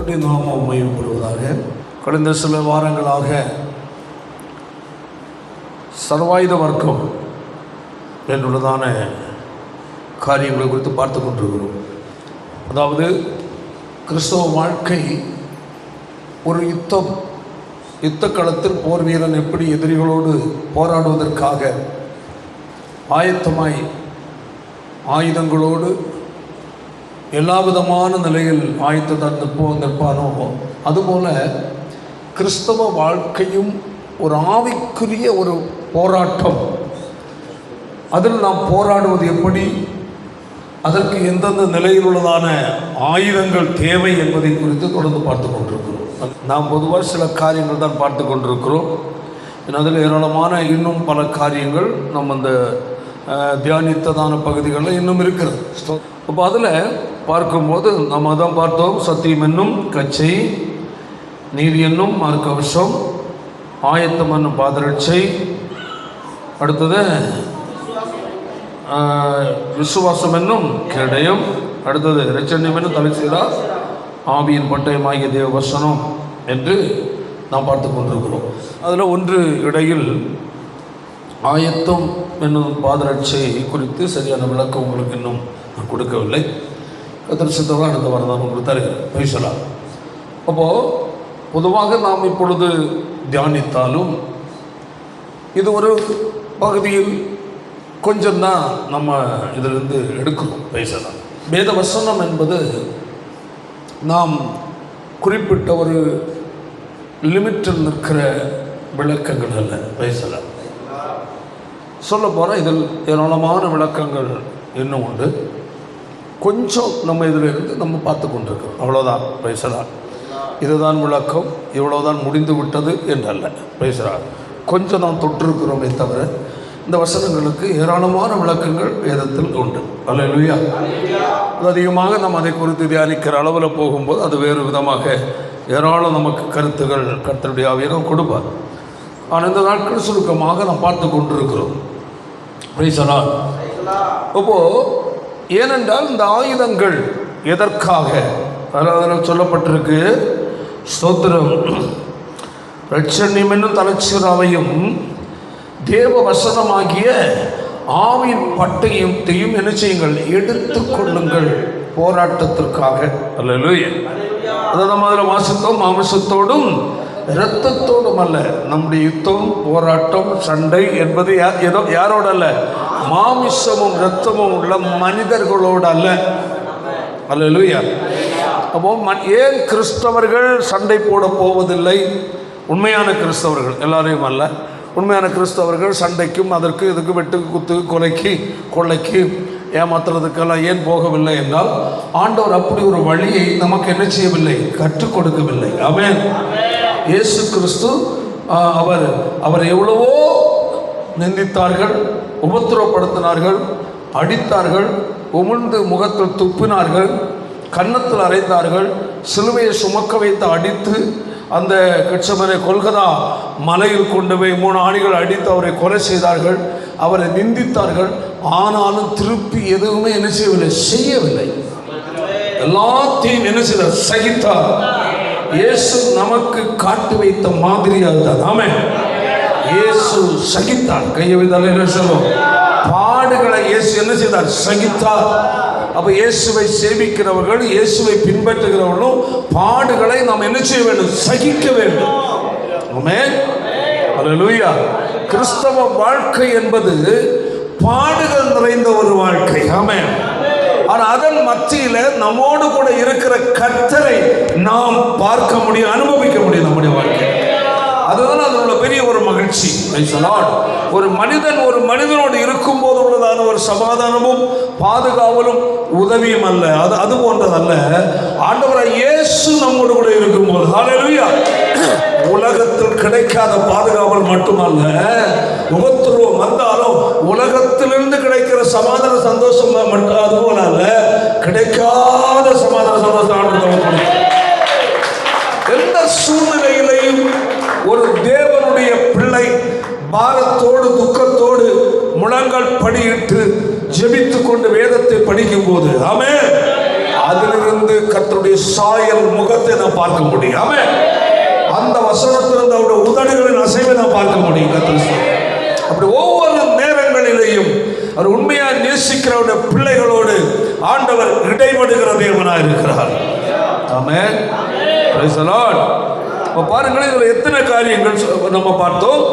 கர்த்தருடைய நாமம் மகிமைப்படுவதாக. கடந்த சில வாரங்களாக சர்வாயுத வர்க்கம் என்றுள்ளதான காரியங்களை குறித்து பார்த்து கொண்டிருக்கிறோம். அதாவது கிறிஸ்தவ வாழ்க்கை ஒரு யுத்த களத்தில் போர் வீரன் எப்படி எதிரிகளோடு போராடுவதற்காக ஆயத்தமாய் ஆயுதங்களோடு எல்லா விதமான நிலையில் ஆயத்தம் நிற்பானோ, அதுபோல கிறிஸ்தவ வாழ்க்கையும் ஒரு ஆவிக்குரிய ஒரு போராட்டம். அதில் நாம் போராடுவது எப்படி, அதற்கு எந்தெந்த நிலையில் உள்ளதான ஆயுதங்கள் தேவை என்பதை குறித்து தொடர்ந்து பார்த்து கொண்டிருக்கிறோம். நாம் பொதுவாக சில காரியங்கள் தான் பார்த்து கொண்டிருக்கிறோம். அதில் ஏராளமான இன்னும் பல காரியங்கள் நம்ம அந்த தியானித்ததான பகுதிகளில் இன்னும் இருக்கிறது. அப்போ அதில் பார்க்கும்போது நம்ம தான் பார்த்தோம், சத்தியம் என்னும் கச்சை, நீதி என்னும் மார்க்கவசம், ஆயத்தம் என்னும் பாதரட்சை, அடுத்தது விசுவாசம் என்னும் கேடயம், அடுத்தது இரட்சண்யம் என்னும் தலைசீரா, ஆவியின் பட்டயமாகிய தேவ வசனம் என்று நாம் பார்த்து கொண்டிருக்கிறோம். அதில் ஒன்று இடையில் ஆயத்தம் என்னும் பாதரட்சை குறித்து சரியான விளக்கம் உங்களுக்கு இன்னும் நான் கொடுக்கவில்லை. கர்த்தர் சித்தமாக அடுத்த வாரம் தான் உங்களுக்கு தருகிறேன். பேசலாம். அப்போது பொதுவாக நாம் இப்பொழுது தியானித்தாலும் இது ஒரு பகுதியில் கொஞ்சம்தான் நம்ம இதிலிருந்து எடுக்கணும், பேசலாம். வேத வசனம் என்பது நாம் குறிப்பிட்ட ஒரு லிமிட்டில் நிற்கிற விளக்கங்கள் அல்ல, பேசலாம். சொல்ல போனால் இதில் ஏராளமான விளக்கங்கள் இன்னும் உண்டு. கொஞ்சம் நம்ம இதில் இருந்து நம்ம பார்த்து கொண்டிருக்கிறோம், அவ்வளோதான். பேசலாம். இதுதான் விளக்கம், இவ்வளோதான் முடிந்து விட்டது என்றல்ல, பேசுகிறார். கொஞ்சம் நாம் தொற்றிருக்கிறோமே தவிர இந்த வசனங்களுக்கு ஏராளமான விளக்கங்கள் வேதத்தில் உண்டு. அல்லேலூயா. அது அதிகமாக நாம் அதை குறித்து தியானிக்கிற அளவில் போகும்போது அது வேறு விதமாக ஏராளம் நமக்கு கருத்துகள் கர்த்தருடைய ஆவியானவர் கொடுப்பார். ஆனால் இந்த நாட்கள் சுருக்கமாக நாம் பார்த்து கொண்டிருக்கிறோம். பேசலாம். அப்போது ஏனென்றால் இந்த ஆயுதங்கள் எதற்காக அதில் சொல்லப்பட்டிருக்கு, ஸ்தோத்திரம், இரட்சண்யம் என்னும் தலைச்சீராவையும் தேவ வசனமாகிய ஆவியின் பட்டயத்தையும் என்ன செய்யுங்கள், எடுத்துக்கொள்ளுங்கள் போராட்டத்திற்காக. அல்லேலூயா. அதை நம்ம அதில் வாசித்தோம், மாமிசத்தோடும் இரத்தத்தோடும் அல்ல. நம்முடைய யுத்தம், போராட்டம், சண்டை என்பது யாரோட அல்ல, மாமிசமும் இரத்தமும் உள்ள மனிதர்களோடு அல்ல. அல்லேலூயா. அப்போ ஏன் கிறிஸ்தவர்கள் சண்டை போட போவதில்லை? உண்மையான கிறிஸ்தவர்கள், எல்லாரையும் அல்ல, உண்மையான கிறிஸ்தவர்கள் சண்டைக்கும் அதற்கு இதுக்கு வெட்டு குத்து கொலைக்கு கொள்ளைக்கு ஏமாத்துறதுக்கெல்லாம் ஏன் போகவில்லை என்றால் ஆண்டவர் அப்படி ஒரு வழியை நமக்கு என்ன செய்யவில்லை, கற்றுக் கொடுக்கவில்லை. ஆமென். இயேசு கிறிஸ்து அவர் எவ்வளவோ நிந்தித்தார்கள், உபத்திரவப்படுத்தினார்கள், அடித்தார்கள், உமிழ்ந்து முகத்தில் துப்பினார்கள், கன்னத்தில் அறைந்தார்கள், சிலுவையை சுமக்க வைத்து அடித்து அந்த கெட்சமனே கொல்கதா மலையில் கொண்டு போய் 3 ஆணிகள் அடித்து அவரை கொலை செய்தார்கள், அவரை நிந்தித்தார்கள். ஆனாலும் திருப்பி எதுவுமே என்ன செய்யவில்லை. எல்லாத்தையும் என்ன செய்தார், சகித்தார். இயேசு நமக்கு காட்டி வைத்த மாதிரி அதுதான். ஆமென். இயேசு சகித்தார். கையை வைத்தாலே சொல்லும், பாடுகளை இயேசு என்ன செய்தார், சகித்தார். அப்போ இயேசுவை சேவிக்கிறவர்கள், இயேசுவை பின்பற்றுகிறவர்களும் பாடுகளை நாம் என்ன செய்ய வேண்டும், சகிக்க வேண்டும். ஆமென். அல்லேலூயா. கிறிஸ்தவ வாழ்க்கை என்பது பாடுகள் நிறைந்த ஒரு வாழ்க்கை. ஆமென். ஆனால் அதன் மத்தியில் நம்மோடு கூட இருக்கிற கர்த்தரை நாம் பார்க்க முடியும், அனுபவிக்க முடியும் நம்முடைய வாழ்க்கை. அதுதான் அதில் உள்ள பெரிய ஒரு மகிழ்ச்சி. ஒரு மனிதனோடு இருக்கும் போது உள்ளதான ஒரு சமாதானமும் பாதுகாவலும் உதவியும் அல்ல, அது போன்றதல்ல. ஆண்டவராய் இயேசு நம்மோடு கூட இருக்கும்போது, ஹல்லேலூயா, உலகத்தில் கிடைக்காத பாதுகாவல் மட்டுமல்ல, உபத்திரவம் வந்தாலும் உலகத்திலிருந்து கிடைக்கிற சமாதான சந்தோஷம் மட்டும் அதுபோல அல்ல, கிடைக்காத சமாதான சந்தோஷம். எந்த சூழ்நிலையிலையும் ஒரு தேவனுடைய பிள்ளை பாரத்தோடு துக்கத்தோடு முழங்கால் படியிட்டு ஜெபித்து கொண்டு வேதத்தை படிக்கும் போது, ஆமென், அதிலிருந்து கர்த்தருடைய சாயல் முகத்தை நான் பார்க்க முடியும். ஆமென். அந்த வசனத்திலிருந்து அவருடைய உதடுகளின் அசைவை நான் பார்க்க முடியும். கர்த்தர் அப்படி ஒவ்வொரு நேரங்களிலேயும் அவர் உண்மையாக நேசிக்கிறவருடைய பிள்ளைகளோடு ஆண்டவர் இடைபடுகிற தேவனாக இருக்கிறார். ஆமென். Praise the Lord. இப்போ பாருங்களேன், இதில் எத்தனை காரியங்கள் நம்ம பார்த்தோம்.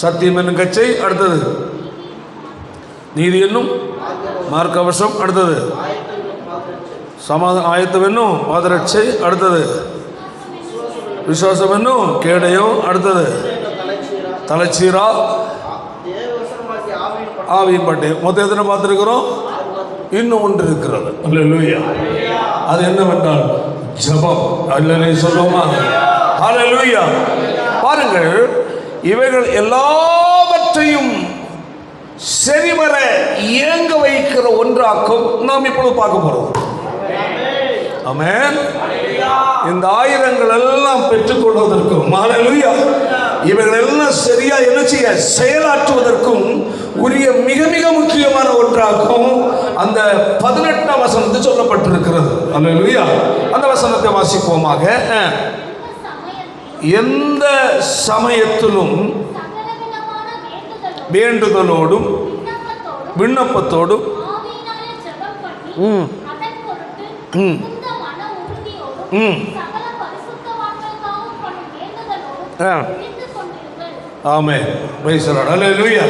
சத்தியம் என்னும் கச்சை, அடுத்தது நீதி என்னும் மார்க்கவசம், அடுத்தது சமாதான ஆயத்தம் என்னும் பாதரட்சை, அடுத்தது விசுவாசம் என்னும் கேடயம், அடுத்தது தலைச்சீரா ஆவியின் பட்டயம். மொத்தம் எத்தனை பார்த்துருக்கிறோம்? இன்னும் ஒன்று இருக்கிறது. அல்லேலூயா. அது என்னவென்றால் ஜெபம். அல்லேலூயா சொல்லுவோமா? அல்லேலூயா. பாருங்கள், இவைகள் எல்லாவற்றையும் சரிவர இயங்க வைக்கிற ஒன்றாக்கும் நாம் இப்பொழுது பார்க்க போறோம். ஆமென். இந்த ஆயுதங்கள் எல்லாம் பெற்றுக்கொள்வதற்கும், அல்லேலூயா, இவைகள் எல்லாம் சரியா என்ன செய்ய செயலாற்றுவதற்கும் உரிய மிக மிக முக்கியமான ஒன்றாகும் அந்த 18ஆம் வசனத்தில் சொல்லப்பட்டிருக்கிறது. அல்லேலூயா. அந்த வசனத்தை வாசிப்போமாக. எந்த சமயத்திலும் வேண்டுதலோடும் விண்ணப்பத்தோடும் ஆமென். Praise the Lord. அல்லேலூயா.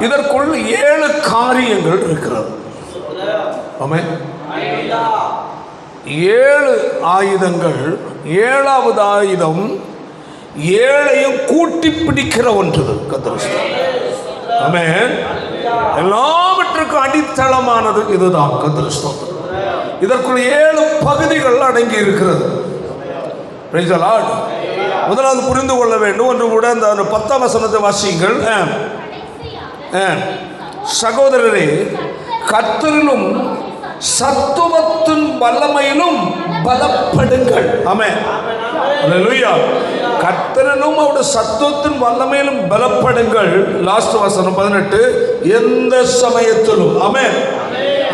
இதற்குள் 7 காரியங்கள் இருக்கிறது. ஆமென். 7 ஆயுதங்கள். 7வது ஆயுதம் 7ஐயும் கூட்டி பிடிக்கிற ஒன்று. கர்த்தர். ஆமென். எல்லாவற்றுக்கும் அடித்தளமானது இதுதான். கர்த்தர். இதற்குள் 7 பகுதிகள் அடங்கி இருக்கிறது. Price the Lord. முதலாவது புரிந்து கொள்ள வேண்டும் ஒன்று கூட. அந்த 10ஆம் வசனத்தை வாசியுங்கள். சகோதரரே, கர்த்தரிலும் சத்துவத்தின் வல்லமையிலும் பலப்படுங்கள். ஆமென். அல்லேலூயா. கர்த்தரிலும் அவருடைய சத்துவத்தின் வல்லமையிலும் பலப்படுங்கள். லாஸ்ட் வசனம் 18. எந்த சமயத்திலும். ஆமென்.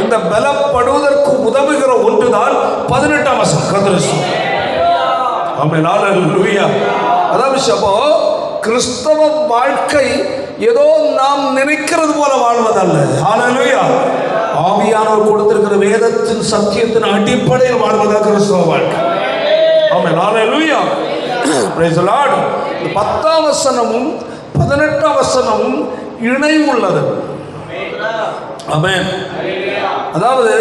இந்த பலப்படுவதற்கு உதவுகிற ஒன்றுதான் 18ஆம் வசனம். கர்த்தர். ஆமென். அல்லேலூயா. அதாவது அப்போ கிறிஸ்தவ வாழ்க்கை ஏதோ நாம் நினைக்கிறது போல வாழ்வதல்ல. அல்லேலூயா. ஆவியானவர் கொடுத்திருக்கிற வேதத்தின் சத்தியத்தின் அடிப்படையில் வாழ்வதா கிறிஸ்தவ வாழ்க்கை. ஆமென். அல்லேலூயா. Praise the Lord. 10ஆம் வசனமும் 18ஆம் வசனமும் இணைவுள்ளது. ஆமென். அதாவது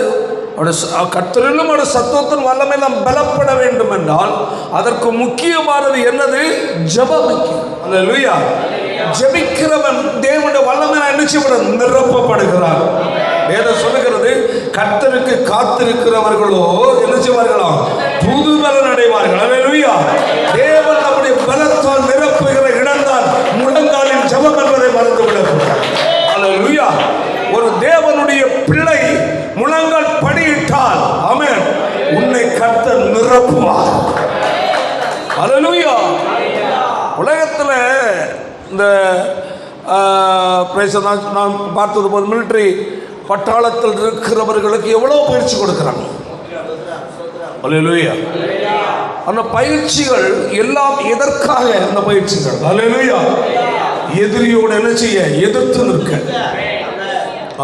கர்த்தரிலும் அவருடைய சத்துவத்தின் வல்லமை நாம் பலப்பட வேண்டும் என்றால் அதற்கு முக்கியமானது என்னது? ஜெபம். அல்லேலூயா. ஜெபிக்கிறவன் தேவனுடைய வல்லமை என்ன செய்யப்படும்? நிரப்பப்படுகிறார். வேதம் சொல்லுகிறது, கர்த்தருக்கு காத்திருக்கிறவர்களோ என்ன செய்வார்களாம்? புது பலன் அடைவார்கள். அல்லேலூயா. தேவன் நம்முடைய பலத்தால் நிரப்புகிற இடம்தான் முழங்காலின் ஜெபம் என்பதை மறந்து விடக்கூடாது. அல்லேலூயா. ஒரு தேவனுடைய பிள்ளை முழங்கால் படியிட்டால், ஆமென், உன்னை கர்த்தர் நிரப்புவார். அல்லேலூயா. உலகத்தில் இந்த நான் பார்த்தது போது மிலிட்டரி பட்டாளத்தில் இருக்கிறவர்களுக்கு எவ்வளோ பயிற்சி கொடுக்குறாங்க. அல்லேலூயா. அந்த பயிற்சிகள் எல்லாம் எதற்காக? அந்த பயிற்சிகள் அல்லேலூயா எதிரியோடு என்ன செய்ய? எதிர்த்து நிற்க.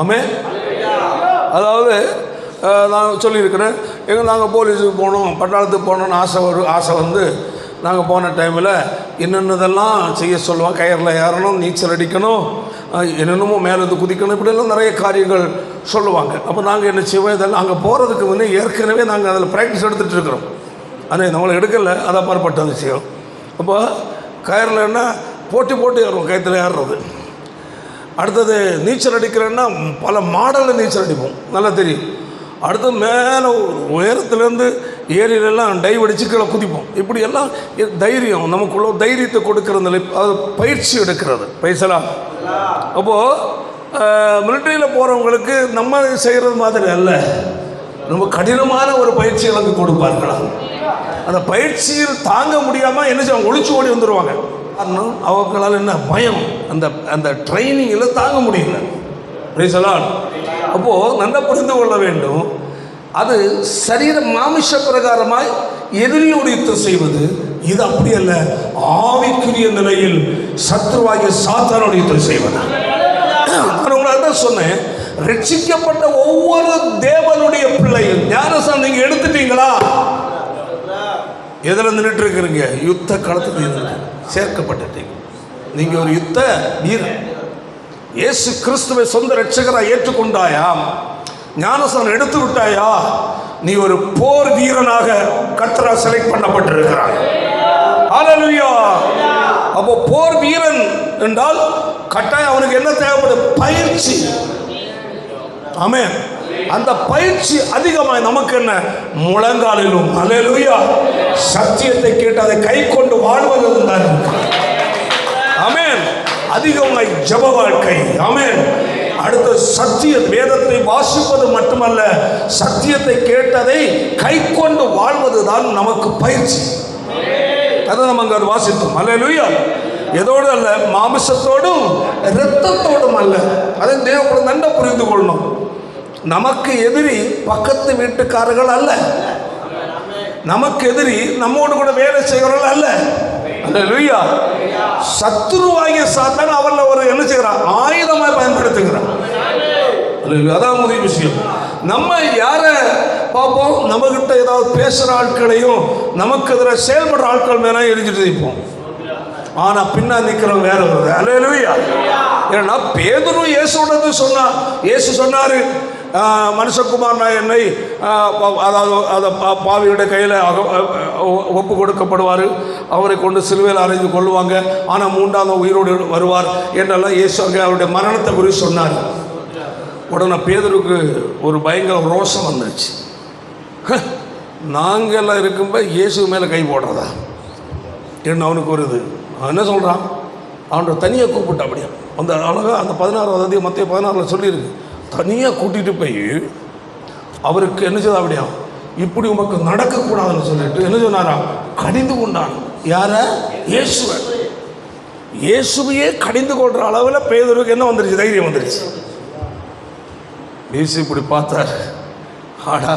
ஆமென். அதாவது நான் சொல்லியிருக்கிறேன், நாங்கள் போலீஸுக்கு போகணும், பட்டாளத்துக்கு போகணுன்னு ஆசை வந்து நாங்கள் போன டைமில் என்னென்னதெல்லாம் செய்ய சொல்லுவோம். கயிறில் ஏறணும், நீச்சல் அடிக்கணும், என்னென்னமோ மேலேருந்து குதிக்கணும், இப்படியெல்லாம் நிறைய காரியங்கள் சொல்லுவாங்க. அப்போ நாங்கள் என்ன செய்வோம்? இதெல்லாம் அங்கே போகிறதுக்கு முன்னே ஏற்கனவே நாங்கள் அதில் ப்ராக்டிஸ் எடுத்துகிட்டு இருக்கிறோம். ஆனால் நம்மளை எடுக்கலை, அதை அப்பாற்பட்ட விஷயம். அப்போ கயிறில் என்ன போட்டி ஏறுவோம், கயிற்றுல ஏறுறது. அடுத்தது நீச்சல் அடிக்கிறேன்னா பல மாடலில் நீச்சல் அடிப்போம், நல்லா தெரியும். அடுத்து மேலே உயரத்துலேருந்து ஏரியிலெல்லாம் டைவ் அடித்து கீழே குதிப்போம். இப்படி எல்லாம் தைரியம், நமக்குள்ள தைரியத்தை கொடுக்குற நிலை, அது பயிற்சி எடுக்கிறது. பைசலாம். அப்போது மிலிட்ரியில் போகிறவங்களுக்கு நம்ம செய்கிறது மாதிரி அல்ல, ரொம்ப கடினமான ஒரு பயிற்சிகள் அங்கே கொடுப்பார்களாம். அந்த பயிற்சியில் தாங்க முடியாமல் என்ன செய்வாங்க? ஒளிச்சு ஓடி வந்துடுவாங்க. காரணம் அவங்களால் என்ன? பயம். அந்த ட்ரைனிங்கில் தாங்க முடியல. அப்போது நல்லா புரிந்து கொள்ள வேண்டும், அது சரீர மாமிஷ பிரகாரமாய் எதிரியோடு யுத்தம் செய்வது. இது அப்படி அல்ல, ஆவிக்குரிய நிலையில் சத்ருவாகிய சாத்தானோடு யுத்தம் செய்வது. நான் உங்களுக்கு தான் சொன்னேன், ரட்சிக்கப்பட்ட ஒவ்வொரு தேவனுடைய பிள்ளையும் ஞானஸ்நானம் நீங்க எடுத்துட்டீங்களா? எதில் நின்றுட்டு இருக்கிறீங்க? யுத்த களத்துக்கு சேர்க்கப்பட்டுட்டீங்க. நீங்க ஒரு யுத்த வீரன். இயேசு கிறிஸ்துவை சொந்த ரட்சகராக ஏற்றுக்கொண்டாயா? ஞானஸ்நானம் எடுத்து விட்டாயா? நீ ஒரு போர் வீரனாக கர்த்தரால் செலக்ட் பண்ணப்பட்டிருக்கிறாய். ஹல்லேலூயா. அப்போ போர் வீரன் என்றால் கட்டாயம் அவனுக்கு என்ன தேவைப்படும்? பயிற்சி. ஆமென். அந்த பயிற்சி அதிகமாய் நமக்கு என்ன? முழங்காலிலும் ஹல்லேலூயா சத்தியத்தை கேட்டு அதை கை கொண்டு வாழ்வதும் தான். ஆமென். அதிகமாய் ஜெப வாழ்க்கை. ஆமென். அடுத்த சத்திய வேதத்தை வாசிப்பது மட்டுமல்ல, சத்தியத்தை கேட்டதை கை கொண்டு வாழ்வது தான் நமக்கு பயிற்சி. அதை நம்ம அங்கே வாசித்தோம். ஹல்லேலூயா. எதோடு அல்ல, மாமிசத்தோடும் இரத்தத்தோடும் அல்ல. அதை தேவனை நன்றாக புரிந்து கொள்ளணும். நமக்கு எதிரி பக்கத்து வீட்டுக்காரர்கள் அல்ல, நமக்கு எதிரி நம்மோடு கூட வேலை செய்கிறவர்கள் அல்ல. ஹல்லேலூயா. சத்துருவாகிய சாத்தான் அவர்ல ஒரு என்ன செய்கிறான்? ஆயுதமாய் பயன்படுத்துகிறான். அதான் முதல் விஷயம். நம்ம யாரை பார்ப்போம்? நம்மகிட்ட ஏதாவது பேசுகிற ஆட்களையும் நமக்கு எதிராக செயல்படுற ஆட்கள் மேலே எரிஞ்சிட்டு இருப்போம். ஆனால் பின்னா நிற்கிறவங்க வேற வருது. ஹல்லேலூயா. ஏன்னா பேதுரு இயேசுடது சொன்னா, இயேசு சொன்னார், மனுஷகுமார் என்னை அதாவது அதை பாவியுடைய கையில் ஒப்பு கொடுக்கப்படுவார், அவரை கொண்டு சிலுவையில் அறைந்து கொள்ளுவாங்க, ஆனால் மூன்றாவது உயிரோடு வருவார் என்றெல்லாம் இயேசு அங்கே அவருடைய மரணத்தை குறித்து சொன்னார். உடனே பேதுருக்கு ஒரு பயங்கர ரோஷம் வந்துருச்சு. நாங்கள்லாம் இருக்கும்போது இயேசு மேலே கை போடுறதா என்ன அவனுக்கு வருது. அவன் என்ன சொல்கிறான்? அவனோட தனியாக கூப்பிட்டா அப்படியா அந்த அழகாக அந்த 16 மத்திய 16 சொல்லியிருக்கு. தனியாக கூட்டிகிட்டு போய் அவருக்கு என்ன செய்தா அப்படியா, இப்படி உமக்கு நடக்கக்கூடாதுன்னு சொல்லிட்டு என்ன சொன்னாரா? கடிந்து கொண்டான். யார? இயேசுவை. இயேசுவையே கடிந்து கொள்கிற அளவில் பேதுருக்கு என்ன வந்துருச்சு? தைரியம் வந்துருச்சு. இயேசு இப்படி பார்த்தார். ஆடா,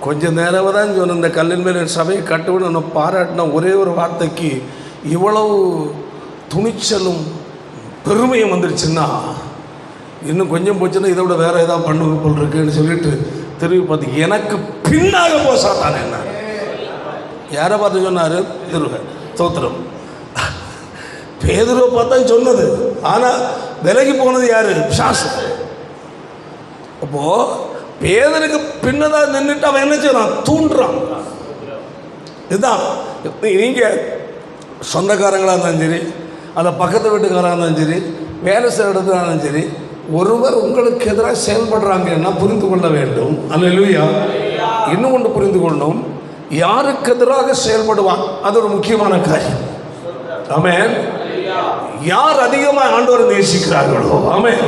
கொஞ்சம் நேரம் தான் சொன்ன இந்த கல்லின் மேல் என் சபையை கட்டுவின்னு ஒன்று பாராட்டின ஒரே ஒரு வார்த்தைக்கு இவ்வளவு துணிச்சலும் பெருமையும் வந்துருச்சுன்னா, இன்னும் கொஞ்சம் போச்சுன்னா இதை விட வேறு ஏதாவது பண்ணுவது போல் இருக்குன்னு சொல்லிட்டு திரும்பி பார்த்து எனக்கு பின்னாக போ சாத்தானே என்ன. யாரை பார்த்து சொன்னார்? பேதுருவை. ஸ்தோத்திரம். பேதுருவை பார்த்தா சொன்னது, ஆனால் விலகி போனது யாரு? பிசாசு. அப்போது பேதருக்கு பின்னதாக நின்றுட்டு அவன் என்ன செய்யறான்? தூண்டுறான். இதுதான். நீங்கள் சொந்தக்காரங்களாக இருந்தாலும் சரி, அந்த பக்கத்து வீட்டுக்காராக இருந்தாலும் சரி, வேலை செய்கிற இடத்துல இருந்தாலும் சரி, ஒருவர் உங்களுக்கு எதிராக செயல்படுறாங்கன்னா புரிந்து கொள்ள வேண்டும். அல்லேலூயா. இன்னும் ஒன்று புரிந்து கொள்ளணும், யாருக்கு எதிராக செயல்படுவான் அது ஒரு முக்கியமான காரியம். ஆமென். யார் அதிகமாக ஆண்டவரை நேசிக்கிறார்களோ, ஆமென்,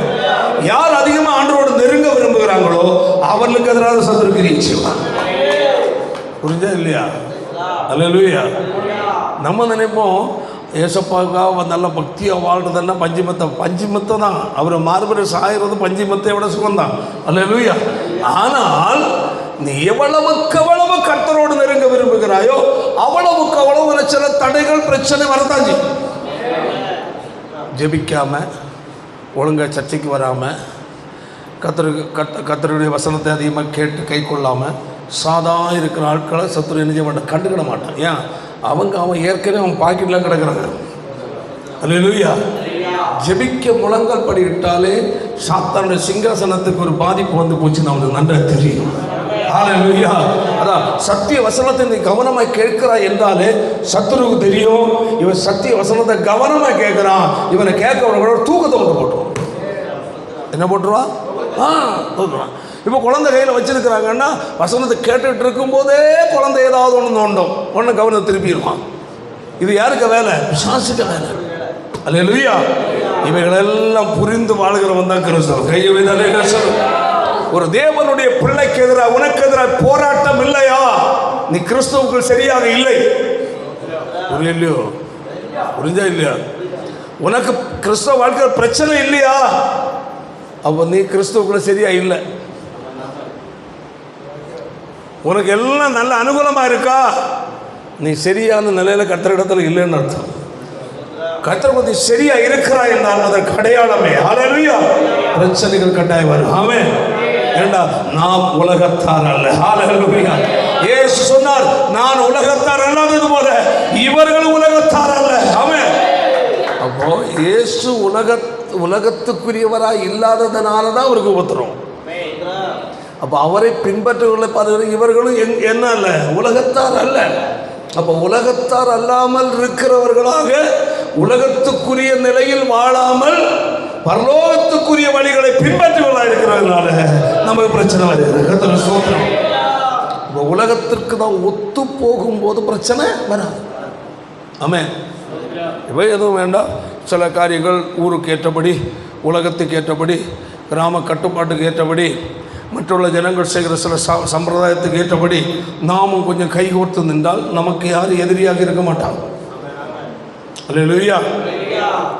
யார் அதிகமாக ஆண்டவரோடு நெருங்க விரும்புகிறாங்களோ அவர்களுக்கு எதிராக சத்துரு கிரியை செய்வான். புரிஞ்சா இல்லையா? அல்லேலூயா. நம்ம நினைப்போம் ஏசப்பாவுக்காக நல்ல பக்தியாக வாழ்றதுன்னா பஞ்சிமத்தை தான். அவர் மார்பரை சாகிறது பஞ்சிமத்தை விட சுகம்தான். அல்லேலூயா. ஆனால் நீ எவ்வளவுக்கு எவ்வளவு கர்த்தரோடு நெருங்க விரும்புகிறாயோ அவ்வளவுக்கு அவ்வளவு சில தடைகள் பிரச்சனை வரதான் செய்யும். ஜெபிக்காம, ஒழுங்காக சர்ச்சைக்கு வராமல், கர்த்தருடைய வசனத்தை அதிகமாக கேட்டு கை கொள்ளாமல் சாதா இருக்கிற ஆட்களை சத்துரு என்ன செய்ய மாட்டான்? கண்டுக்கிட மாட்டான். ஏன்? அவன் ஏற்கனவே அவன் பாக்கெட்லாம் கிடக்கிறாங்க. அல்லேலூயா. ஜெபிக்க முழங்கால் படிவிட்டாலே சாத்தானுடைய சிங்காசனத்துக்கு ஒரு பாதிப்பு வந்து போச்சுன்னு அவனுக்கு நன்றாக தெரியும். அல்லேலூயா. அதான் சத்திய வசனத்தை நீ கவனமாக கேட்கிறாய் என்றாலே சத்துருக்கு தெரியும், இவன் சத்திய வசனத்தை கவனமாக கேட்கிறான், இவனை கேட்கவனோட தூக்கத்தை கொண்டு போட்டுருவான். என்ன போட்டுருவான்? தூக்குறான். இப்போ குழந்தை கையில் வச்சிருக்கிறாங்கன்னா வசனத்தை கேட்டுட்டு இருக்கும்போதே குழந்தை ஏதாவது ஒன்று நோண்டும், ஒன்று கவனத்தை திருப்பிடுவான். இது யாருக்கு வேலை? பிசாசுக்கு வேலை. அல்லேலூயா. இவைகளெல்லாம் புரிந்து வாழ்கிறவன் தான் கிறிஸ்தவன். கையை வைத்தாலே கிறிஸ்தவன். ஒரு தேவனுடைய பிள்ளைக்கு எதிராக உனக்கு எதிராக போராட்டம் இல்லையா, நீ கிறிஸ்துவுக்கு சரியாக இல்லை. புரியலையோ? புரிஞ்சா இல்லையா? உனக்கு கிறிஸ்தவ வாழ்க்கை பிரச்சனை இல்லையா, அப்போ நீ கிறிஸ்துவுக்குள்ள சரியா இல்லை. உனக்கு எல்லாம் நல்ல அனுகூலமாக இருக்கா, நீ சரியான நிலையில் கர்த்தரிடத்தில் இல்லைன்னு அர்த்தம். கர்த்தர் பற்றி சரியா இருக்கிறாய் என்றால் அதற்கு அடையாளமே ஹல்லேலூயா. பிரச்சனைகள் கட்டாயம் வரும். ஆமென். ஏண்டா நாம் உலகத்தார் அல்ல. ஹல்லேலூயா. இயேசு சொன்னார், நான் உலகத்தார் அல்லாதது போல இவர்கள் உலகத்தார் அல்ல. ஆமென். அப்போ இயேசு உலகத்துக்குரியவராய் இல்லாததுனால தான் அவருக்கு உபத்திரம். அப்போ அவரை பின்பற்றுவர்களை பார்த்து இவர்களும் என்ன அல்ல, உலகத்தார் அல்ல. அப்போ உலகத்தார் அல்லாமல் இருக்கிறவர்களாக உலகத்துக்குரிய நிலையில் வாழாமல் பரலோகத்துக்குரிய வழிகளை பின்பற்றுவர்களாக இருக்கிறதுனால நமக்கு பிரச்சனை வருகிறது. சோத்திரம். இப்போ உலகத்திற்கு தான் ஒத்து போகும்போது பிரச்சனை வராது. ஆமென். இப்போ எதுவும் வேண்டாம். சில காரியங்கள் ஊருக்கு ஏற்றபடி, உலகத்துக்கு ஏற்றபடி, கிராம கட்டுப்பாட்டுக்கு ஏற்றபடி, மற்றுள்ள ஜனங்கள் செய்கிற சில சம்பிரதாயத்துக்கு ஏற்றபடி நாமும் கொஞ்சம் கைகோர்த்து நின்றால் நமக்கு யாரும் எதிரியாக இருக்க மாட்டாங்க. அல்லேலூயா.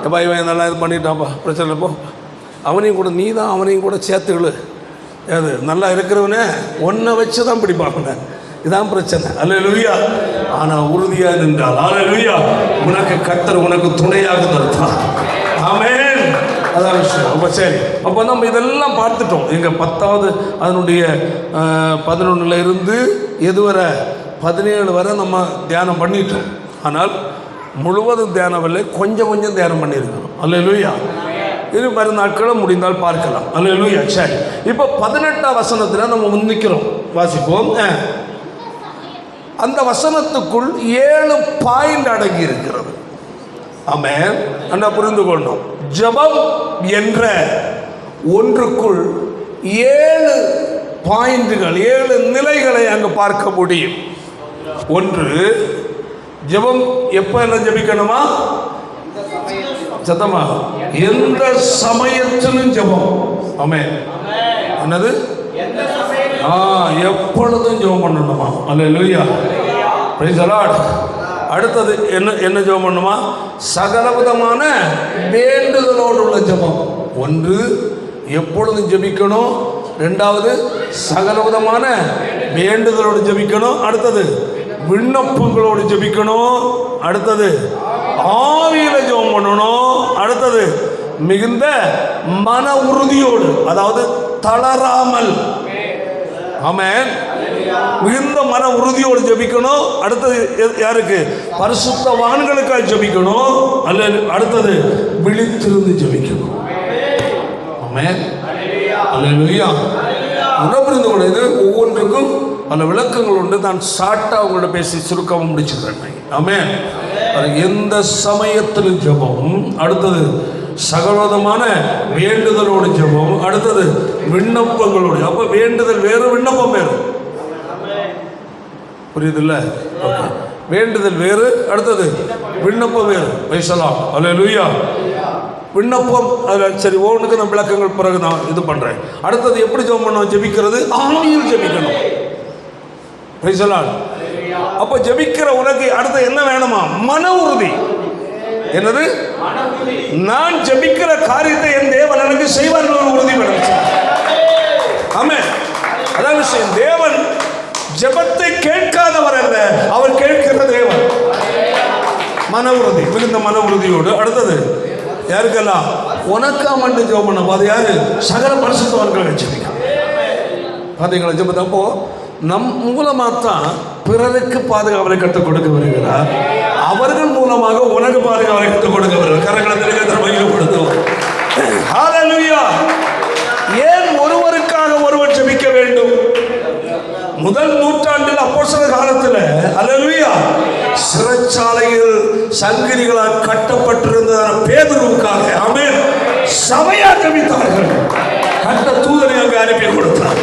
எப்பா இவன் நல்லா இது பண்ணிட்டாப்பா, பிரச்சனை இல்லைப்போ, அவனையும் கூட நீ தான் அவனையும் கூட சேர்த்துக்கலு. அது நல்லா இருக்கிறவனே ஒன்றை வச்சு தான் பிடிப்பாங்க. இதான் பிரச்சனை. அல்லேலூயா. ஆனால் உறுதியாக நின்றால் அல்லேலூயா உனக்கு கர்த்தர் உனக்கு துணையாக நிற்பார். ஆமென். அதான் விஷயம். அப்போ சரி, அப்போ நம்ம இதெல்லாம் பார்த்துட்டோம். எங்கள் 10வது அதனுடைய 11 இருந்து எதுவரை 17 வரை நம்ம தியானம் பண்ணிட்டோம். ஆனால் முழுவதும் தியானம் இல்லை, கொஞ்சம் கொஞ்சம் தியானம் பண்ணியிருக்கணும். அல்லேலூயா. இது மறு நாட்களும் முடிந்தால் பார்க்கலாம். அல்லேலூயா. சரி, இப்போ 18ஆம் வசனத்தில் நம்ம முன்னிக்கிறோம். வாசிப்போம். அந்த வசனத்துக்குள் 7 பாயிண்ட் அடங்கி இருக்கிறது. ஆமென். அண்ணா புரிந்து கொண்டோம். ஜெபம் என்ற ஒன்றுக்குள் 7 பாயிண்ட்கள், 7 நிலைகளை அங்கு பார்க்க முடியும். ஒன்று, ஜெபம் எப்ப எல்லாம் ஜெபிக்கணுமா? சத்தமா, எந்த சமயத்திலும் ஜெபம். ஆமென். என்னது? எப்பொழுதும் ஜெபம் பண்ணணுமா? அல்லேலூயா. Praise the Lord. அடுத்தது என்ன ஜெபம் பண்ணுமா? சகலவிதமான வேண்டுதலோடு உள்ள ஜெபம். ஒன்று, எப்பொழுதும் ஜெபிக்கணும். ரெண்டாவது, சகலவிதமான வேண்டுதலோடு ஜெபிக்கணும். அடுத்தது, விண்ணப்பங்களோடு ஜெபிக்கணும். அடுத்தது, ஆவியில ஜெபம் பண்ணணும். அடுத்தது, மிகுந்த மன உறுதியோடு, அதாவது தளராமல். ஆமென். மிகுந்த மன உறுதியோடு ஜெபிக்கணும். அடுத்தது யாருக்கு? பரிசுத்தவான்களுக்காக ஜெபிக்கணும். அல்ல, அடுத்தது விழித்திருந்து ஜெபிக்கணும். ஆமென். அல்லேலூயா. புரிந்து கொள்ள இது ஒவ்வொன்றுக்கும் பல விளக்கங்கள் உண்டு. நான் ஷார்ட்டாக அவங்களோட பேசி சுருக்கமாக முடிச்சுக்கிறேன். ஆமென். எந்த சமயத்திலும் ஜெபம். அடுத்தது சகலவிதமான வேண்டுதலோடு ஜெபம். அடுத்தது விண்ணப்பங்களோடு. அப்போ வேண்டுதல் வேறு, விண்ணப்பம் வேறு. புரியுதுல்ல? ஓகே. வேண்டுதல் வேறு, அடுத்தது விண்ணப்பம் வேறு. பேசலாம். அல்லேலூயா. விண்ணப்பம் அதில் சரி, ஒவ்வொன்றுக்கு நான் விளக்கங்கள் பிறகு நான் இது பண்ணுறேன். அடுத்தது எப்படி ஜெபம் பண்ணணும்? ஜெபிக்கிறது ஆவியில் ஜெபிக்கணும். பேசலாம். அப்போ ஜெபிக்கிற உனக்கு அடுத்து என்ன வேணுமா? மன உறுதி. என்னது? நான் ஜெபிக்கிற காரியத்தை என் தேவன் எனக்கு செய்வார் உறுதி வேணும். ஆமென். அதான் விஷயம். தேவன் ஜெபத்தை கேட்காதவர் அல்ல, அவர் கேட்கிற தேவன். மன உறுதி, மிகுந்த மன உறுதியோடு. அடுத்தது யாருக்கெல்லாம்? உனக்கா மட்டும் ஜெபம் பண்ண. அது யாரு? சகல பரிசுத்தவான்கள் ஜெபிக்க. பார்த்தீங்களா? ஜெபத்தை அப்போ நம் மூலமாகத்தான் பிறருக்கு பாதுகாவலை கற்றுக் கொடுக்க வருகிறார். அவர்கள் மூலமாக உனக்கு பாதுகாவலை கற்றுக் கொடுக்க வருகிறார். கரங்களத்தில் மையப்படுத்தும். ஹல்லேலூயா. ஏன் ஒருவருக்காக ஒருவர் ஜெபிக்க வேண்டும்? முதல் நூற்றாண்டில் அப்போஸ்தலர் காலத்தில் அல்லேலூயா சிறைச்சாலையில் சங்கிலிகளால் கட்டப்பட்டிருந்த பேதுருவுக்காக ஆமென் சபையா ஜெபித்தார்கள். கட்ட தூதனை அங்கு அனுப்பி கொடுத்தார்.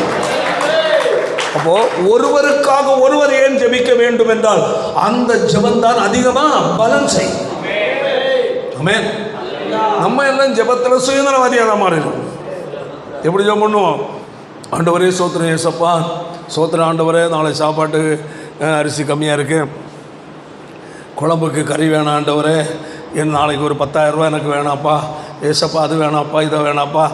அப்போ ஒருவருக்காக ஒருவர் ஏன் ஜெபிக்க வேண்டும் என்றால் அந்த ஜெபம் தான் அதிகமா பலன் செய்யும். ஆமென். நம்ம எல்லாம் ஜெபத்தில் சுயநலவாதியாக மாறிடும். எப்படி ஜெபம் பண்ணுவோம்? ஆண்டவரே சோத்திரம் ஏசப்பா, சோத்திரம் ஆண்டவரே, நாளை சாப்பாட்டுக்கு அரிசி கம்மியாக இருக்குது, குழம்புக்கு கறி வேணாம் ஆண்டவரே, என் நாளைக்கு ஒரு 10,000 ரூபா எனக்கு வேணாப்பா ஏசப்பா, அது வேணாப்பா, இதை வேணாப்பா,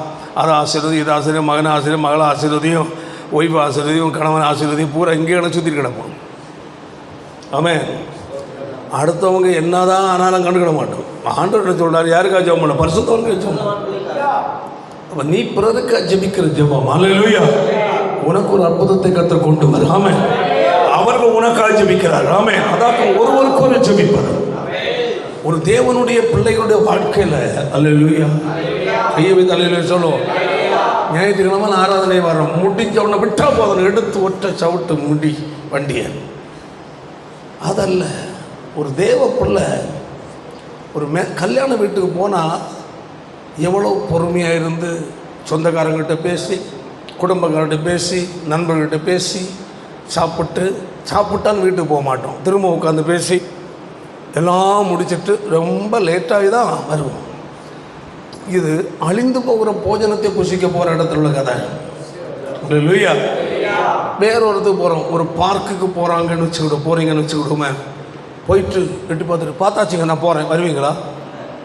அதை ஆசீர்வதி, இது ஆசிரியம், மகனை ஆசிரியம், மகளை ஆசீர்வதியும், ஒய்ஃப் ஆசீர்வதியும் கணவன் ஆசீர்வதியும் பூரா இங்கேயான சுற்றிட்டு கிடப்போம். ஆமென். அடுத்தவங்க என்னதான் ஆனாலும் கண்டுக்கிட மாட்டோம். ஆண்டவர் சொல்றாரு, யாருக்கா ஜெபம் பண்ண? பரிசுத்தவனுக்கு ஜெபம். அப்போ நீ பிறருக்கா ஜெபிக்கிற ஜெபம், அல்லேலூயா, உனக்கு ஒரு அற்புதத்தை கர்த்தர் கொண்டு வர. ஆமென். அவர்கள் உனக்காக ஜெபிக்கிறார். ஆமென். அதாவது ஒருவருக்கு ஒரு ஜெபிப்பது ஒரு தேவனுடைய பிள்ளைகளுடைய வாழ்க்கையில். அல்லேலூயா. கையை வைத்து அல்லேலூயா சொல்லுவோம். ஞாயிற்றுக்கிழமை ஆராதனை வரோம், முடிஞ்ச உடனே விட்டா போதும், எடுத்து ஒற்றை சவுட்டு முடி வண்டியை. அதல்ல, ஒரு தேவ பிள்ளை ஒரு கல்யாண வீட்டுக்கு போனால் எவ்வளோ பொறுமையாக இருந்து சொந்தக்காரங்கிட்ட பேசி, குடும்பக்காரர்கிட்ட பேசி, நண்பர்கிட்ட பேசி சாப்பிட்டான்னு வீட்டுக்கு போக மாட்டோம். திரும்ப உட்காந்து பேசி எல்லாம் முடிச்சுட்டு ரொம்ப லேட்டாகி தான் வருவோம். இது அழிந்து போகிற போஜனத்தை புசிக்க போகிற இடத்துல உள்ள கதை. இல்லையா? வேறொருத்துக்கு போகிறோம், ஒரு பார்க்குக்கு போகிறீங்கன்னு வச்சுக்கிடுமே, போயிட்டு எட்டு பார்த்துட்டு பார்த்தாச்சுங்க நான் போகிறேன், வருவீங்களா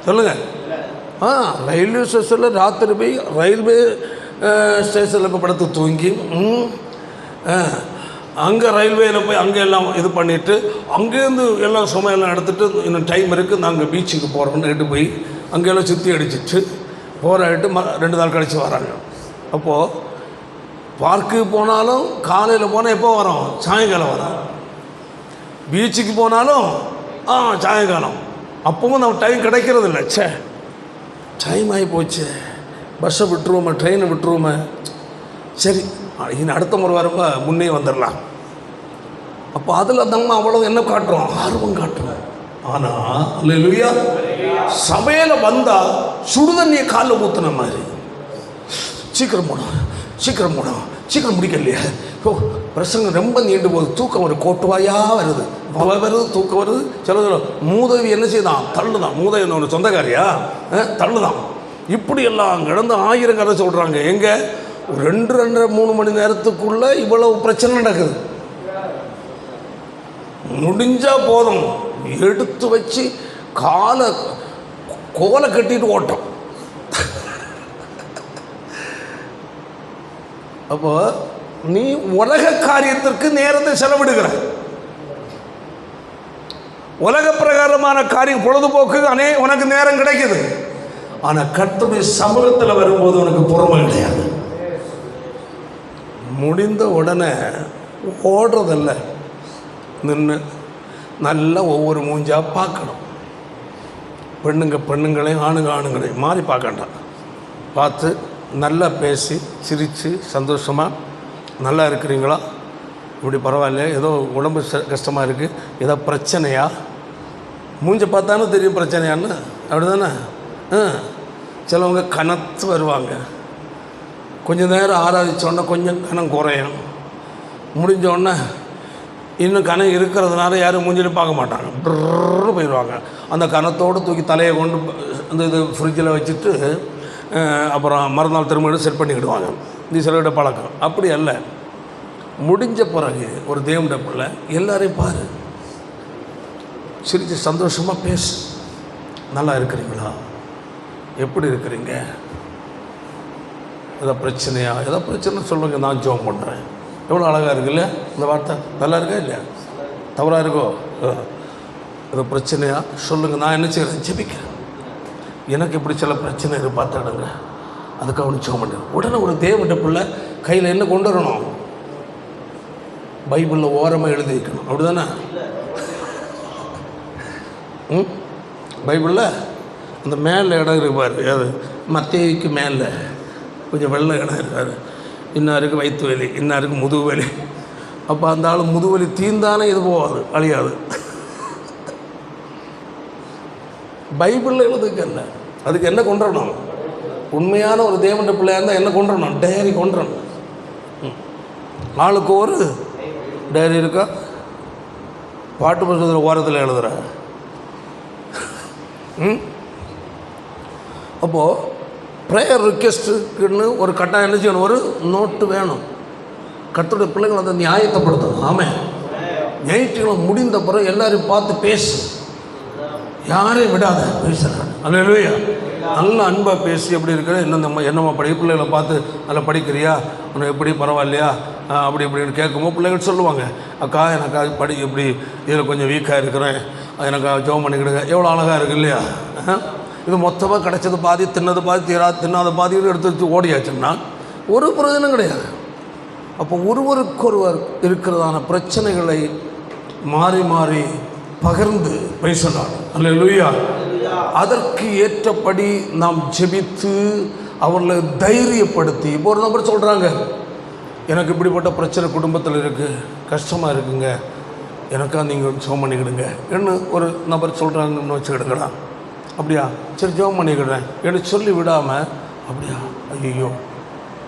சொல்லுங்கள்? ரயில்வே ஸ்டேஷனில் ராத்திரி போய் ரயில்வே ஸ்டேஷனில் இப்போ படுத்து தூங்கி, அங்கே ரயில்வேயில் போய் அங்கே எல்லாம் இது பண்ணிவிட்டு, அங்கேருந்து எல்லாம் சுமையெல்லாம் எடுத்துகிட்டு இன்னும் டைம் இருக்குது நாங்கள் பீச்சுக்கு போகிறோம்னு எட்டு போய் அங்கெல்லாம் சுற்றி அடிச்சிட்டு போராடிட்டு 2 நாள் கழித்து வராங்க. அப்போது பார்க்குக்கு போனாலும் காலையில் போனால் எப்போ வரோம்? சாயங்காலம் வரோம். பீச்சுக்கு போனாலும் சாயங்காலம். அப்பவும் நம்ம டைம் கிடைக்கிறது இல்லை. டைம் ஆகி போச்சு, பஸ்ஸை விட்டுருவோமே, ட்ரெயினை விட்டுருவோமே, சரி இன்னும் அடுத்த முறை வரப்போ முன்னே வந்துடலாம். அப்போ அதில் நம்ம அவ்வளோ என்ன காட்டுறோம்? ஆர்வம் காட்டுறோம். ஆனால் அல்லேலூயா, சபையில் வந்தால் சுடுதண்ணியை காலில் ஊற்றுன மாதிரி, சீக்கிரம் போனோம், சீக்கிரம் முடிக்கலையே, பிரசங்கம் ரொம்ப நீண்டு போகுது, தூக்கம் வருது, கோட்டுவாயாக வருது, தூக்கம் வருது. சில மூதவி என்ன செய்தான்? தள்ளுதான். மூதவி ஒரு சொந்தக்காரியா? தள்ளுதான். இப்படி எல்லாம் கிடந்து 1000 கதை சொல்கிறாங்க. எங்கே 2-2.5-3 மணி நேரத்துக்குள்ளே இவ்வளவு பிரச்சனை நடக்குது. முடிஞ்சால் போதும், எடுத்து வச்சு கோலை கட்டிட்டு ஓட்டம். அப்போ நீ உலக காரியத்திற்கு நேரத்தை செலவிடுகிற, உலக பிரகாரமான காரியம் பொழுதுபோக்கு உனக்கு நேரம் கிடைக்குது. ஆனால் கர்த்தருடைய சமூகத்தில் வரும்போது உனக்கு பொறுமை கிடையாது. முடிந்த உடனே ஓடுறதல்ல, நின்று நல்லா ஒவ்வொரு மூஞ்சா பார்க்கணும். பெண்ணுங்களையும் ஆணுங்களையும் மாறி பார்க்கண்டாம். பார்த்து நல்லா பேசி சிரித்து சந்தோஷமாக, நல்லா இருக்கிறீங்களா, இப்படி பரவாயில்ல, ஏதோ உடம்பு கஷ்டமாக இருக்குது, ஏதோ பிரச்சனையா, மூஞ்ச பார்த்தாலும் தெரியும் பிரச்சனையான்னு, அப்படி தானே? சிலவங்க கனத்து வருவாங்க, கொஞ்சம் நேரம் ஆராதிச்சோடனே கொஞ்சம் கனம் குறையும், முடிஞ்சோடனே இன்னும் கனம் இருக்கிறதுனால யாரும் மூஞ்சிட்டு பார்க்க மாட்டாங்க, ப்ரன்னு போயிடுவாங்க. அந்த கனத்தோடு தூக்கி தலையை கொண்டு அந்த இது ஃப்ரிட்ஜில் வச்சுட்டு அப்புறம் மறுநாள் திரும்ப செட் பண்ணிக்கிடுவாங்க. இது சிலருடைய பழக்கம். அப்படி அல்ல, முடிஞ்ச பிறகு ஒரு தேவனுடைய பிள்ளை எல்லாரையும் பாரு, சிரித்து சந்தோஷமாக பேசு. நல்லா இருக்கிறீங்களா, எப்படி இருக்கிறீங்க, ஏதோ பிரச்சனையா, ஏதோ பிரச்சனை சொல்லுங்கள், நான் ஜெபம் பண்ணுறேன். எவ்வளோ அழகாக இருக்குல்ல இந்த வார்த்தை? நல்லா இருக்கா இல்லையா? தவறாக இருக்கோ? ஏதோ பிரச்சனையா சொல்லுங்கள், நான் என்ன செய்கிறேன்? ஜெபிக்கிறேன். எனக்கு இப்படி சில பிரச்சனை பார்த்தாடுங்க, அதுக்காக ஒன்று ஜெபம் பண்ணுறேன். உடனே ஒரு தேவனுடைய பிள்ளை கையில் என்ன கொண்டு வரணும்? பைபிளில் ஓரமாக எழுதி வைக்கணும். அப்படி தானே? பைபிளில் அந்த மேலே இடம் இருப்பார், அது மத்தேயுக்கு மேலே கொஞ்சம் வெள்ளை இடம் இருக்கார். இன்னாருக்கு வயிற்று வலி, இன்னாருக்கு முதுகு வலி. அப்போ அந்த ஆள் முதுவலி தீர்ந்தானே இது போகாது, அழியாது. பைபிளில் எழுதுக்கல்ல, அதுக்கு என்ன கொண்டுறணும்? உண்மையான ஒரு தேவனுடைய பிள்ளையாக இருந்தால் என்ன கொண்டுறணும்? டைரி கொண்டுறணும். ஆளுக்கு ஒரு டைரி இருக்கா? பாட்டு புத்தகத்தில் ஓரத்தில் எழுதுகிற. அப்போது ப்ரேயர் ரிக்வெஸ்ட்டுக்குன்னு ஒரு கட்டாயம் என்ன செய்யணும்? ஒரு நோட்டு வேணும். கர்த்தருடைய பிள்ளைங்களை அதை நியாயத்தைப்படுத்தணும். ஆமாம், ஞாயிற்றுக்கிழமை முடிந்த பிறகு எல்லாரையும் பார்த்து பேசு. யாரையும் விடாத பேசுகிறான். அல்லேலூயா. நல்ல அன்பாக பேசி எப்படி இருக்கிற என்னம்மா பிள்ளைகளை பார்த்து நல்லா படிக்கிறியா, உன்னை எப்படி பரவாயில்லையா அப்படி இப்படின்னு கேட்கும்போது பிள்ளைகள் சொல்லுவாங்க, அக்கா எனக்கு இப்படி இதில் கொஞ்சம் வீக்காக இருக்கிறேன், எனக்கு ஜெபம் பண்ணிக்கிடுங்க. எவ்வளோ அழகாக இருக்குது இல்லையா? இது மொத்தமாக கிடைச்சது பாதி, தின்னது பாதி, தின்னாத பாதின்னு எடுத்து வச்சு ஓடியாச்சுன்னா ஒரு பிரயோஜனம் கிடையாது. அப்போ ஒருவருக்கொருவர் இருக்கிறதான பிரச்சனைகளை மாறி மாறி பகிர்ந்து பேசலாம். அல்லேலூயா. அதற்கு ஏற்றபடி நாம் ஜெபித்து அவர்களை தைரியப்படுத்தி. இப்போ ஒரு நபர் சொல்கிறாங்க, எனக்கு இப்படிப்பட்ட பிரச்சனை குடும்பத்தில் இருக்குது, கஷ்டமாக இருக்குங்க, எனக்காக நீங்கள் ஜெபம் பண்ணிக்கிடுங்க என்ன ஒரு நபர் சொல்கிறாங்கன்னு வச்சுக்கிடுங்கடா. அப்படியா, சரி ஜெபம் பண்ணிக்கிடுறேன் என்று சொல்லி விடாமல், அப்படியா, ஐயோ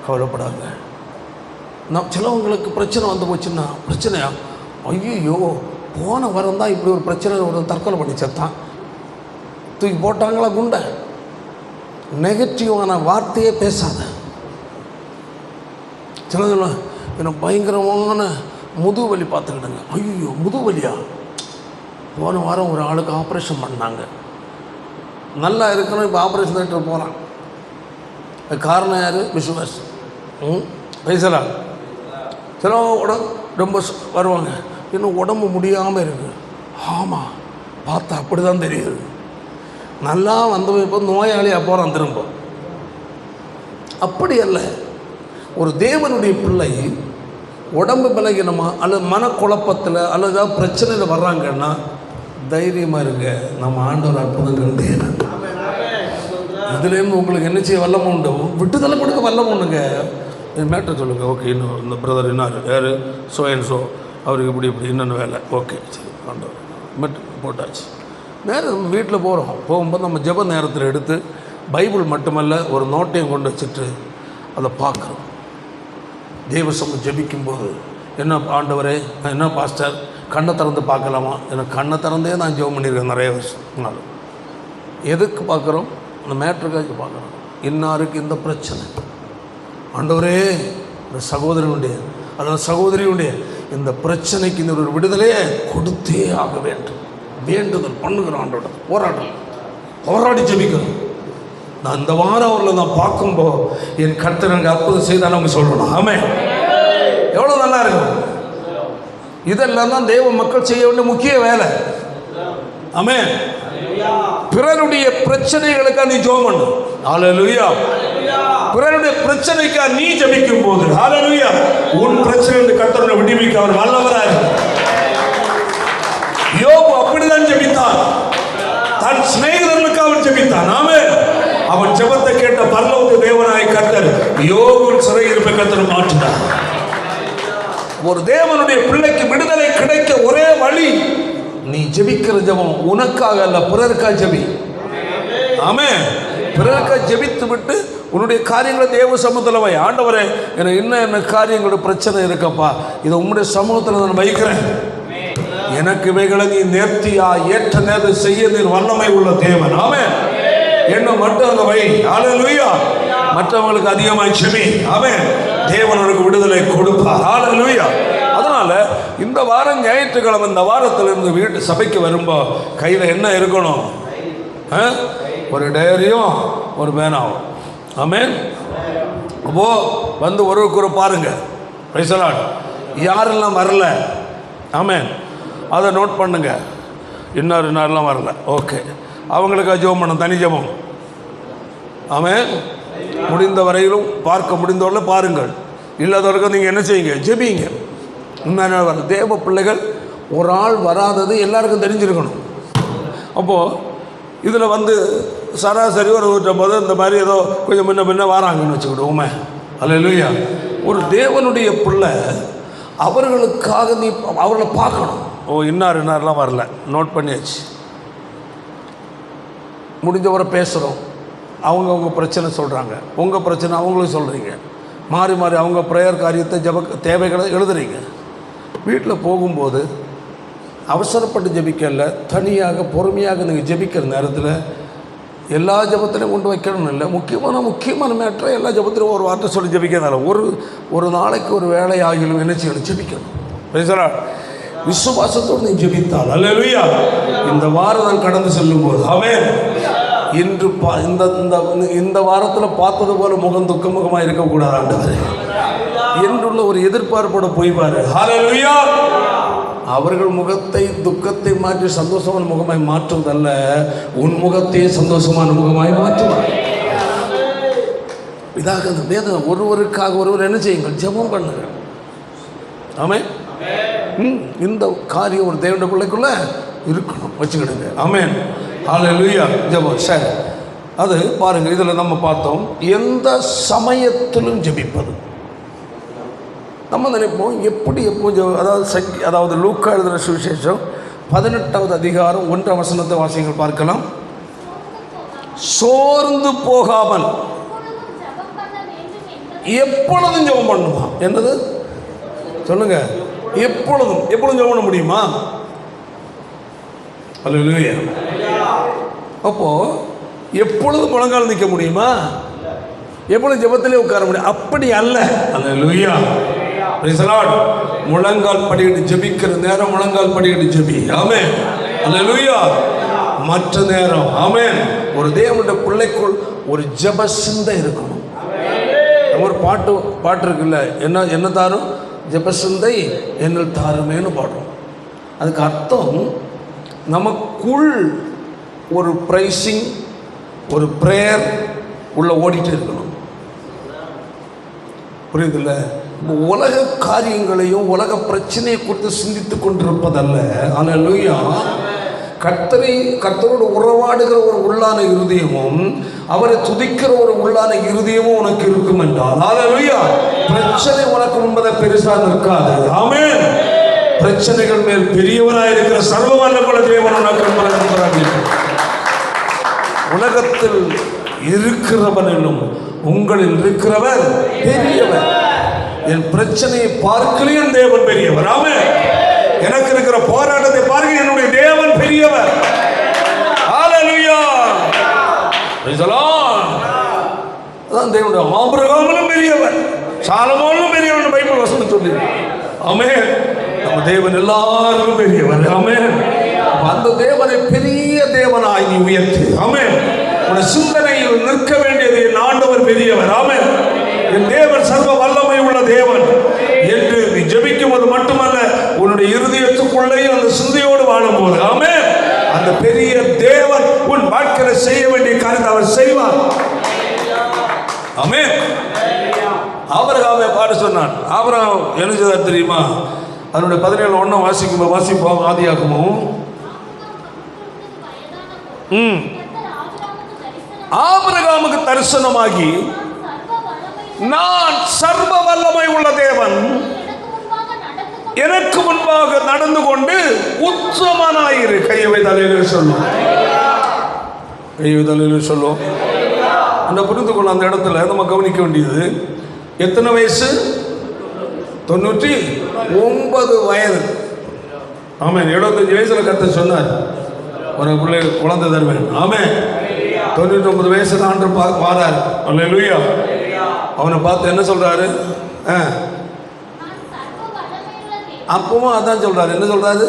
கவலைப்படாங்க. நான் சிலவங்களுக்கு பிரச்சனை வந்து போச்சுன்னா, பிரச்சனையா, ஐயோ போன வாரம் தான் இப்படி ஒரு பிரச்சனை, ஒரு தற்கொலை பண்ணி செத்தான், தூக்கி போட்டாங்களா குண்டை. நெகட்டிவான வார்த்தையே பேசாத. சில எனக்கு பயங்கரமான முதுவலி பார்த்துக்கிடுங்க. ஐயோ முதுவலியா, போன வாரம் ஒரு ஆளுக்கு ஆப்ரேஷன் பண்ணாங்க, நல்லா இருக்கணும், இப்போ ஆப்ரேஷன் தேட்டர் போகிறான். காரணம் யார்? விசுவாஸ். பேசலாம். சில ரொம்ப வருவாங்க, இன்னும் உடம்பு முடியாமல் இருக்குது. ஆமாம், பார்த்தா அப்படி தான் தெரியுது. நல்லா வந்து இப்போ நோயாளியாக போகிறான் திரும்ப. அப்படி அல்ல. ஒரு தேவனுடைய பிள்ளை உடம்பு பலகீனமா அல்லது மனக்குழப்பத்தில் அல்லது ஏதாவது பிரச்சனையில் வர்றாங்கன்னா தைரியமாக இருங்க, நம்ம ஆண்டவர் அற்புதங்கள் தேவன். இதுலேருந்து உங்களுக்கு என்ன செய்ய வல்லமை உண்டு, விட்டுதலை கொடுக்க வல்லமை உண்டுங்க. மேட்டர் சொல்லுங்கள். ஓகே, இன்னும் இந்த பிரதர் என்ன யார், ஸோ அண்ட் ஸோ, அவருக்கு இப்படி இப்படி என்னென்ன வேலை, ஓகே சரி ஆண்டவர் மெட் போட்டாச்சு. நேரம் நம்ம வீட்டில் போகும்போது நம்ம ஜெப நேரத்தில் எடுத்து பைபிள் மட்டுமல்ல ஒரு நோட்டையும் கொண்டு வச்சுட்டு அதை பார்க்குறோம். தேவசம் ஜெபிக்கும்போது, என்ன ஆண்டவரே, என்ன பாஸ்டர் கண்ணை திறந்து பார்க்கலாமா? எனக்கு கண்ணை திறந்தே நான் ஜெபம் பண்ணியிருக்கேன் நிறைய வருஷம். எதுக்கு பார்க்குறோம்? அந்த மேட்ருக்காக பார்க்குறோம். இன்னாருக்கு இந்த பிரச்சனை, ஆண்டவரே இந்த சகோதரனுடைய அல்லது சகோதரியுடைய இந்த பிரச்சனைக்கு இந்த ஒரு விடுதலையே கொடுத்தே ஆக வேண்டும். வேண்டுதல் பண்ணுகிறோம், ஆண்டோட போராடி ஜெபிக்கிறோம். நான் இந்த வாரம் அவர்களை நான் பார்க்கும்போது என் கர்த்தர் எனக்கு அற்புதம் செய்தால் அவங்க சொல்லணும். ஆமே, எவ்வளோ நல்லா இருக்கும். இதெல்லாம் தான் தேவ மக்கள் செய்ய வேண்டிய முக்கிய வேலை. ஆமே, பிறருடைய பிரச்சனைகளுக்காக நீ ஜெபம் பண்ணு. ஹல்லேலூயா. பிறருடைய பிரச்சனைக்காக நீ ஜெபிக்கும் போது, ஹல்லேலூயா, உன் பிரச்சனை கர்த்தரை விடுவிக்க அவர் வல்லவராக. யோபு அப்படிதான் ஜெபித்தான். தன் சிநேகிதர்களுக்கு அவன் ஜெபித்தான். ஆமென். அவன் ஜெபத்தை கேட்ட பரலோக தேவனாய் கர்த்தர் யோபு சிறையிருப்பை கர்த்தர் மாற்றினார். ஒரு தேவனுடைய பிள்ளைக்கு விடுதலை கிடைக்க ஒரே வழி, நீ ஜெபிக்கிற ஜெபம் உனக்காக அல்ல, பிறருக்காக ஜெபி. ஆமென். பிறருக்காக ஜெபித்து விட்டு உன்னுடைய காரியங்களை தேவ சமூகத்தில் வை. ஆண்டவரே, எனக்கு என்ன காரியங்களோட பிரச்சனை இருக்கப்பா, இதை உங்களுடைய சமூகத்தில் நான் வைக்கிறேன். எனக்கு இவைகளை நீ நேர்த்தியா ஏற்ற நேரத்தை செய்ய நீர் வல்லமை உள்ள தேவன். ஆமென். என்ன மட்டும் அங்க வை. ஹல்லேலூயா. மற்றவங்களுக்கு அதிகமாய் செபி. ஆமென். தேவனுக்கு விடுதலை கொடுப்பார். ஹல்லேலூயா. அதனால இந்த வாரம் ஞாயிற்றுக்கிழமை இந்த வாரத்திலிருந்து வீட்டு சபைக்கு வரும்போது கையில் என்ன இருக்கணும்? ஒரு டைரியும் ஒரு பேனாவும். ஆமென். அப்போ வந்து ஒருவருக்கு பாருங்க, பிரைஸ் யாரெல்லாம் வரல, ஆமென், அதை நோட் பண்ணுங்க. இன்னாரெல்லாம் வரல, ஓகே, அவங்களுக்கு ஜெபம் பண்ண தனி ஜெபம். ஆமென். முடிந்த வரையிலும் பார்க்க முடிந்தவரை பாருங்கள். இல்லாதவர்கள் நீங்கள் என்ன செய்யுங்க? ஜெபிங்க. உண்மையான தேவ பிள்ளைகள் ஒரு ஆள் வராதது எல்லாருக்கும் தெரிஞ்சிருக்கணும். அப்போது இதில் வந்து சராசரி ஒரு 150 இந்த மாதிரி ஏதோ கொஞ்சம் முன்ன வராங்கன்னு வச்சுக்கிடுவோமே. அல்லேலூயா. ஒரு தேவனுடைய பிள்ளை அவர்களுக்காக நீ அவர்களை பார்க்கணும். ஓ, இன்னாரெல்லாம் வரல, நோட் பண்ணியாச்சு. முடிஞ்சவரை பேசுகிறோம். அவங்க பிரச்சனை சொல்கிறாங்க, உங்கள் பிரச்சனை அவங்களும் சொல்கிறீங்க. மாறி மாறி அவங்க ப்ரேயர் காரியத்தை ஜப தேவைகளை எழுதுறீங்க. வீட்டில் போகும்போது அவசரப்பட்டு ஜபிக்கல, தனியாக பொறுமையாக நீங்கள் ஜபிக்கிற நேரத்தில் எல்லா ஜபத்திலையும் கொண்டு வைக்கணும்னு இல்லை. முக்கியமான மேட்டரை எல்லா ஜபத்திலும் ஒரு வார்த்தை சொல்லி ஜபிக்கிறதால ஒரு நாளைக்கு ஒரு வேலை ஆகிலும் என்ன செய்யணும்? ஜபிக்கணும். பேசுகிறா விசுவாசத்தோடு நீ ஜெபித்தால், அல்லேலூயா, இந்த வாரம் நான் கடந்து செல்லும் போது, ஆமென், இன்று இந்த வாரத்தில் பார்த்தது போல முகம் துக்கமுகமாக இருக்கக்கூடாது ஆண்டவரே என்றுள்ள ஒரு எதிர்பார்ப்போட போய்வாரு. ஹல்லேலூயா. அவர்கள் முகத்தை துக்கத்தை மாற்றி சந்தோஷமான முகமாய் மாற்றுவதல்ல, உன் முகத்தையே சந்தோஷமான முகமாய் மாற்றுவார். இதாக அந்த வேதம். ஒருவருக்காக ஒருவர் என்ன செய்யுங்கள், ஜெபம் பண்ணுங்க. ஆமென். இந்த காரியம் ஒரு தேவனுடைய பிள்ளைக்குள்ள இருக்கணும், வச்சுக்கிடுங்க. ஆமென். ஹல்லேலூயா. ஜெபம். சரி, அது பாருங்க. இதில் நம்ம பார்த்தோம், எந்த சமயத்திலும் ஜெபிப்பது. நம்ம நினைப்போம் எப்படி எப்போ அதாவது லூக்கா எழுதுகிற சுவிசேஷம் 18வது அதிகாரம் 1ஆம் வசனத்தை வாசியங்கள் பார்க்கலாம். சோர்ந்து போகாமல் எப்பொழுதும் ஜெபம் பண்ணுமா. என்னது சொல்லுங்க? எப்பொழுதும் ஜெபம் பண்ண முடியுமா? அல்லேலூயா. அப்போ எப்பொழுதும் முழங்கால் நிற்க முடியுமா? எப்பொழுதும் ஜெபத்திலே உட்கார முடியும்? அப்படி அல்ல. அல்லேலூயா. முழங்கால் படிக்கிட்டு ஜெபிக்கிற நேரம் முழங்கால் படிக்கிட்டு ஜெபி. ஆமென். அல்லேலூயா. மற்ற நேரம், ஆமென், ஒரு தேவனுடைய பிள்ளைக்குள் ஒரு ஜெப சிந்தை இருக்கணும். ஒரு பாட்டு இருக்குல்ல, என்ன தாரும் ஜெப சிந்தை என்னில் தாருமேன்னு பாடுறோம். அதுக்கு அர்த்தம், நமக்குள் ஒரு பிரைசிங், ஒரு பிரேயர் உள்ள ஓடிட்டு இருக்கணும். புரியுதில்ல? உலக காரியங்களையும் உலக பிரச்சனையை குறித்து சிந்தித்து கொண்டிருப்பதல்ல. அல்லேலூயா. கர்த்தரோடு உறவாடுகிற ஒரு உள்ளான இருதயமும் அவரை துதிக்கிற ஒரு உள்ளான இருதயமும் உனக்கு இருக்கும் என்றால், அல்லேலூயா, பிரச்சனை உனக்கு முன்பதை பெருசா நிற்காது. ஆமென். பிரச்சனைகள் மேல் பெரியவனாய் இருக்கிற சர்வ வல்லமையுள்ள தேவன் உனக்கு முன்பதாக. உலகத்தில் இருக்கிறவனிலும் உங்களில் இருக்கிறவர் பெரியவர். என் பிரச்சனையை பார்க்கலையும் தேவன் பெரியவர். ஆமென். எனக்கு இருக்கிற போராட்டத்தை பார்க்க என்னுடைய தேவன் பெரியவர். ஹல்லேலூயா. Praise the Lord. அதான் தேவனுடைய ஆபிரகாமும் பெரியவர், சாலமோனும் பெரியவர் பைபிள் வசனம் சொல்லி. ஆமென். நம்ம தேவன் எல்லாரும் பெரியவர். ஆமென். அந்த தேவனை பெரிய தேவனாய் நீ உயர்த்து. ஆமென். உன் சிந்தனையில் நிற்க வேண்டியது, என் ஆண்டவர் பெரியவர். ஆமென். என் தேவன் சர்வ வல்லமை உள்ள தேவன் என்று நீ ஜெபிக்கும்போது மட்டுமல்ல, உன்னுடைய இருதயத்துக்குள்ளேயும் அந்த சிந்தையோடு வாழும் போது, ஆமென், அந்த பெரிய தேவன் உன் வாழ்க்கையில் செய்ய வேண்டிய காரியத்தை அவர் செய்வார். ஆமென். ஆபிரகாமை பாட சொன்னான். ஆபிரகாம் என்ன செய்தார் தெரியுமா? அதனுடைய 17:1 வாசிப்போம். ஆதியாகமம். ஆபிரகாமுக்கு தரிசனமாகி, நான் சர்வ வல்லமை உள்ள தேவன், எனக்கு முன்பாக நடந்து கொண்டு உத்தமனாயிரு. கையை தலையில சொல்லும், கையை தலையில சொல்லும். அந்த புரிந்து கொள்ள அந்த இடத்துல நம்ம கவனிக்க வேண்டியது, எத்தனை வயசு? 99 வயது. ஆமென். 75 வயசுல கர்த்தர் சொன்னார், ஒரு பிள்ளை குழந்தை தருவேன். ஆமென். 99 வயசுல ஆண்டு மாறாரு. அல்லேலூயா. அவனை பார்த்து என்ன சொல்றாரு? அப்பவும் அதான் சொல்றாரு. என்ன சொல்றாரு?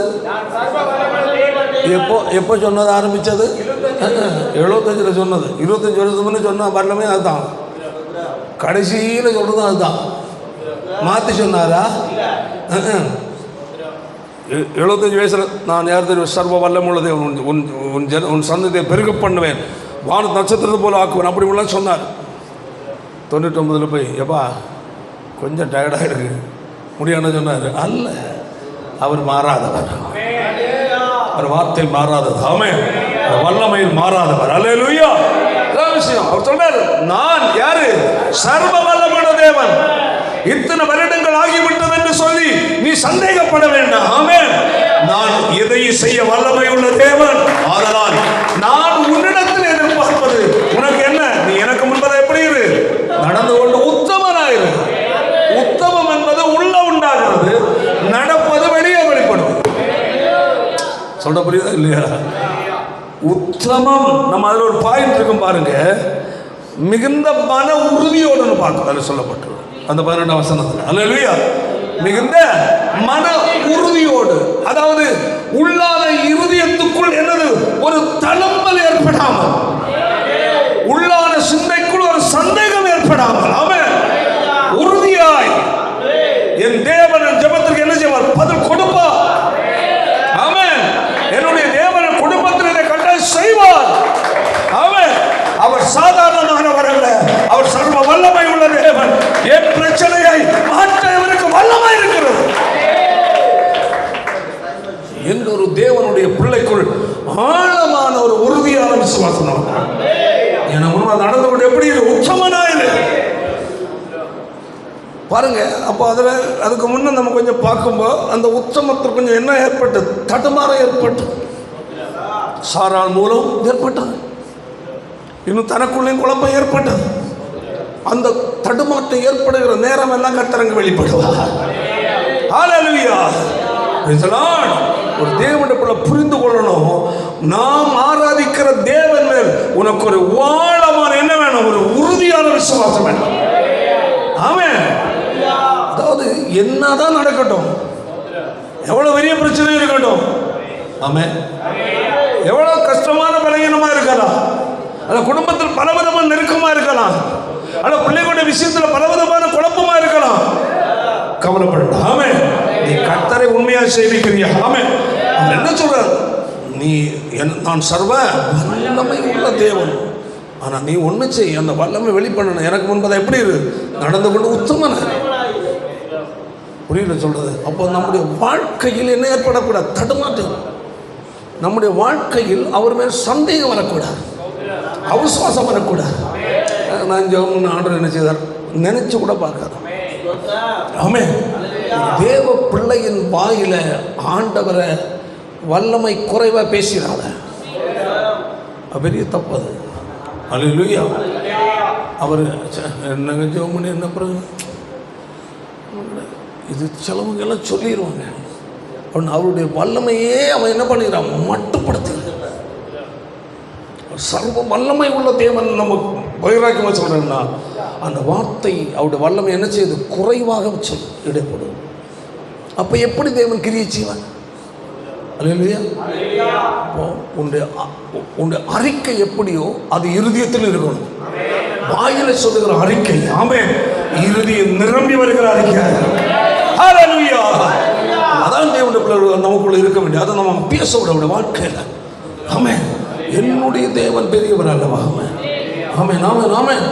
எப்போ சொன்னது ஆரம்பிச்சது? 75ல் சொன்னது. 25 வருஷத்துக்கு முன்னே சொன்ன வரலமே அதுதான். கடைசியில் சொல்றது அதுதான். மாற்றி சொன்னாரா? 75 வயசுல நான் யார் தெரியும்? சர்வ வல்லமுள்ளதே, உன் சந்ததியை பெருக பண்ணுவேன், வான நட்சத்திரத்தை போல ஆக்குவேன், அப்படி எல்லாம் சொன்னார். 99ல் போய், எப்பா கொஞ்சம் டயர்டாக இருக்கு, முடியாதுன்னு சொன்னார். அல்ல, அவர் மாறாதவர், அவர் வார்த்தை மாறாதது. ஆமென். வல்லமையில் மாறாதவர். அல்லேலூயா. விஷயம் அவர் சொல்றாரு, நான் யாரு? சர்வ வல்லமையுள்ள தேவன். இத்தனை வருடங்கள் ஆகிவிட்டது என்று சொல்லி நீ சந்தேகப்பட வேண்டாம். ஆமென். நான் எதையும் செய்ய வல்லமை உள்ள தேவன். ஆதலால் நான் உன்னிடத்தில் எதிர்பார்ப்பது உனக்கு என்ன? நீ எனக்கு முன்பதாக எப்படி இரு? நடந்து கொண்டு உத்தமனாயிரு. உத்தமம் என்பது உள்ள உண்டாகிறது, நடப்பது வெளியே வெளிப்படும். சொல்ல புரியுதா இல்லையா? உத்தமம். நம்ம அதில் ஒரு பாயிண்ட் இருக்கும் பாருங்க, மிகுந்த மன உறுதியோடு பார்க்க அதில் சொல்லப்பட்டிருக்கும் அந்த 12ஆம் வசனத்தில். அல்லேலூயா. மிகுந்த மன உறுதியோடு. அதாவது உள்ளான இருதயத்துக்குள் என்னது ஒரு தளம்பல் ஏற்படாமல், உள்ளான சிந்தைக்குள் ஒரு சந்தேகம் ஏற்படாமல், அவன் உறுதியாய் என் தேவன் ஜெபத்திற்கு என்ன செய்வார்? பதில் கொடுப்பார். ஆமென். என்னுடைய தேவன் குடும்பத்தில் இதை கண்டால் செய்வார். ஆமென். அவர் சாதாரணமானவர் அல்ல, அவர் சர்வ வல்லமை உள்ள தேவன். என் பிரச்சனையை மாற்ற இவருக்கு வல்லமை இருக்கிறது என்று ஒரு தேவனுடைய பிள்ளைக்குள் ஆழமான ஒரு உறுதியான விசுவாசம் என முன்னால் நடந்து கொண்டு எப்படி உச்சமனாயிரு பாருங்க. அப்போ அதில் அதுக்கு முன்னே நம்ம கொஞ்சம் பார்க்கும்போது அந்த உத்தமத்தில் கொஞ்சம் என்ன ஏற்பட்டது? தடுமாறம் ஏற்பட்டது. சாராள் மூலம் ஏற்பட்டது. இன்னும் தனக்குள்ளேயும் குழப்பம் ஏற்பட்டது. அந்த தடுமாற்றம் ஏற்படுகிற நேரம் எல்லாம் கர்த்தருக்கு வெளிப்படுவார். ஹல்லேலூயா. ஒரு தேவனுக்குள்ள புரிந்து கொள்ளணும், நாம் ஆராதிக்கிற தேவன் மேல் உனக்கு ஒரு ஆழமான என்ன வேணும்? ஒரு உறுதியான விசுவாசம் வேணும். ஆமென். அதாவது என்னதான் நடக்கட்டும், எவ்வளவு பெரிய பிரச்சனை இருக்கட்டும், ஆமென், எவ்வளவு கஷ்டமான பலகீனமா இருக்கலாம், அல்ல குடும்பத்தில் பலவிதமான நெருக்கமா இருக்கலாம், அல்ல பிள்ளைகளுடைய விஷயத்தில் பலவிதமான குழப்பமா இருக்கலாம், கவலைப்பட. ஆமென். நீ கர்த்தரை உண்மையா சேவிக்கிறியா? ஆமென். என்ன சொல்றார்? நீ நான் சர்வ வல்லமை உள்ள தேவன், ஆனா நீ ஒண்ணு செய், அந்த வல்லமை வெளிப்படணும். எனக்கு முன்பதை எப்படி நடந்து கொண்டு உத்தமன புரியல சொல்றது. அப்போ நம்முடைய வாழ்க்கையில் என்ன ஏற்படக்கூடாது? தடுமாற்றம். நம்முடைய வாழ்க்கையில் அவர் மேல் சந்தேகம் வரக்கூடாது, அவிசுவாசம் வரக்கூடாது. நான் ஜெபம் ஆண்டவர் என்ன செய்தார் நினைச்சு கூட பார்க்காது. ஆமென். தேவ பிள்ளையின் வாயில ஆண்டவரை வல்லமை குறைவா பேசினாத, பெரிய தப்பது. அல்லேலூயா. அவர் என்னங்க ஜெபம் பண்ணி என்ன பிறகு இது சிலவங்க எல்லாம் சொல்லிடுவாங்க. அவருடைய வல்லமையே அவன் என்ன பண்ணிடுறான்? மட்டுப்படுத்து. சர்வ வல்லமை உள்ள தேவன் நம்ம வைராக்கியமாக சொல்கிறேன்னா அந்த வார்த்தை அவருடைய வல்லமை என்ன செய்யுது? குறைவாக இடப்படும். அப்போ எப்படி தேவன் கிரியை செய்வான்? அல்லேலூயா. உன்னுடைய அறிக்கை எப்படியோ அது இருதயத்தில் இருக்கணும். வாயில சொல்லுகிற அறிக்கை, ஆமென், இருதயம் நிரம்பி வருகிற அறிக்கை. ஹல்லேலூயா. அதான் தேவனுடைய பிள்ளைகள் நமக்குள்ள இருக்க வேண்டிய, அதை நம்ம பேச விட வாழ்க்கையில். ஆமென். என்னுடைய தேவன் பெரியவர் அல்லவா? ஆமென். ஆமென். ஆமென். ஆமென்.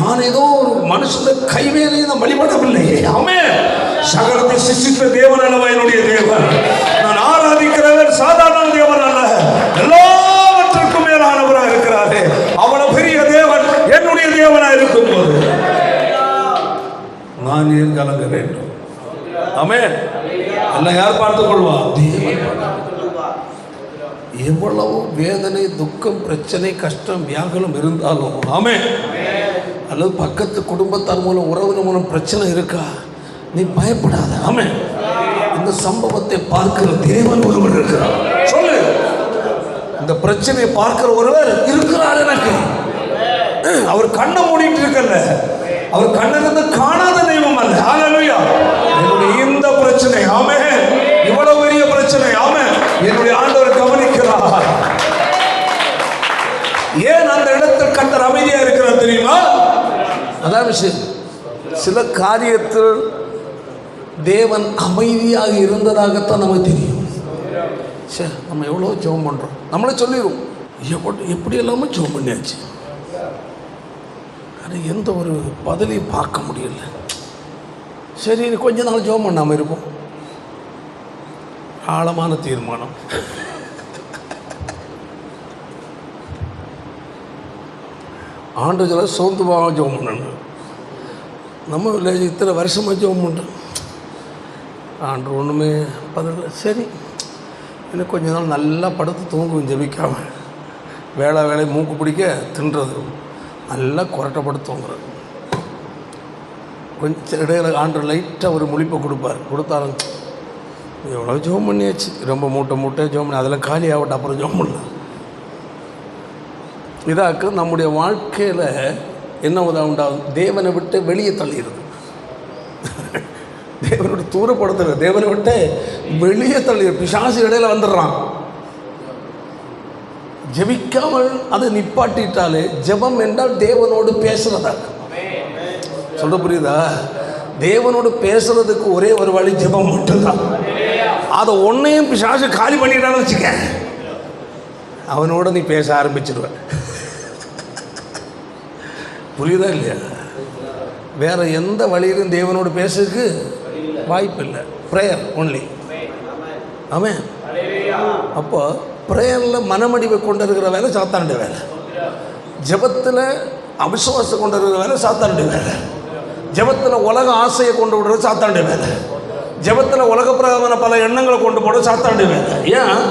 நான் ஏதோ ஒரு மனுஷன் கைவேலையை நான் வழிபடவில்லையே. ஆமென். சகலத்தை சிருஷ்டித்த தேவன் அல்லவா என்னுடைய தேவன். நான் ஆராதிக்கிறவர் சாதாரண தேவன் அல்ல, எல்லாவற்றுக்கும் மேலானவராக இருக்கிறாரே. அவ்வளவு பெரிய தேவன் என்னுடைய தேவனாக இருக்கும் போது நான் ஏன் கலங்க வேண்டும்? ஆமென். எல்லாம் யார் பார்த்துக் கொள்வா? தேவன். எவ்வளவு வேதனை, துக்கம், பிரச்சனை, கஷ்டம், வியாகுலம் இருந்தாலும், ஆமென், அல்லது பக்கத்து குடும்பத்தார் மூலம் உறவினர் மூலம் பிரச்சனை இருக்கா, நீ பயப்படாத. ஆமென். இந்த சம்பவத்தை பார்க்கிற தேவன் ஒருவர் இருக்கிறார். சொல்லு, இந்த பிரச்சனையை பார்க்கிற ஒருவர் இருக்கிறார் எனக்கு. அவர் கண்ணை மூடிட்டு இருக்கல, அவர் கண்ணிலிருந்து காணாத தெய்வம் அல்ல. ஹல்லேலூயா. என்னுடைய இந்த பிரச்சனை, ஆமென், இவ்வளவு பெரிய பிரச்சனை, ஆமென், என்னுடைய ஆண்டவர் கவனிக்கிறார். ஏன் அந்த இடத்தில் கர்த்தர் அமைதியா இருக்கிறார் தெரியுமா? அதான் விஷயம். சில காரியத்தில் தேவன் அமைதியாக இருந்ததாகத்தான் நமக்கு தெரியும். சே, நம்ம எவ்வளோ ஜெபம் பண்ணுறோம், நம்மளே சொல்லிடுவோம், எப்படி எல்லாமே ஜெபம் பண்ணியாச்சு, ஆனால் எந்த ஒரு பதிலையும் பார்க்க முடியல. சரி, கொஞ்ச நாள் ஜெபம் பண்ணாமல் இருப்போம். ஆழமான தீர்மானம். ஆண்டு சொல்ல சோர்ந்துவாக ஜெபம் பண்ணணும். நம்ம வில்லேஜ் இத்தனை வருஷமாக ஜெபம் பண்ணுறோம், ஆண்டு ஒன்றுமே பதில். சரி, இன்னும் கொஞ்ச நாள் நல்லா படுத்து தூங்குவோம், ஜெபிக்காம வேலை மூக்கு பிடிக்க தின்றது, நல்லா குரட்டப்பட்டு தூங்குறது. கொஞ்சம் இடையில ஆண்டு லைட்டாக ஒரு முழிப்பை கொடுத்தாலும் எவ்வளோ ஜெபம் பண்ணியாச்சு, ரொம்ப மூட்டை ஜெபம் பண்ணி அதெல்லாம் காலி ஆகட்டும், அப்புறம் ஜெபம் பண்ணலாம். இதாக்கு நம்முடைய வாழ்க்கையில் என்ன உண்டாகும்? தேவனை விட்டு வெளியே தள்ளிடுது, தேவனோட தூரப்படுத்துற தேவனை விட்டு வெளியே தள்ளி பிசாசு இடையில வந்துடுறான். ஜெபிக்காமல் அதை நிப்பாட்டிட்டாலே, ஜெபம் என்றால் தேவனோடு பேசுறதா. சொல்ல புரியுதா? தேவனோடு பேசுறதுக்கு ஒரே ஒரு வழி ஜெபம் மட்டும்தான். அதை ஒன்னையும் பிசாசு காலி பண்ணிட்டான்னு வச்சுக்க, அவனோட நீ பேச ஆரம்பிச்சிடுவ. புரியுதா இல்லையா? வேற எந்த வழியிலும் தேவனோடு பேசுறதுக்கு வாய்ப்பு இல்லை. Prayer only. ஆமென். அப்போ ப்ரேயரில் மனமடிவை கொண்டு இருக்கிற வேலை சாத்தானுடைய வேலை. ஜெபத்தில் அவிசுவாசம் கொண்டு இருக்கிற வேலை சாத்தானுடைய வேலை. ஜெபத்தில் உலக ஆசையை கொண்டு விடுறது சாத்தானுடைய வேலை. ஜெபத்தில் உலக பிரகாரமான பல எண்ணங்களை கொண்டு போட சாத்தானுடைய வேலை. ஏன்?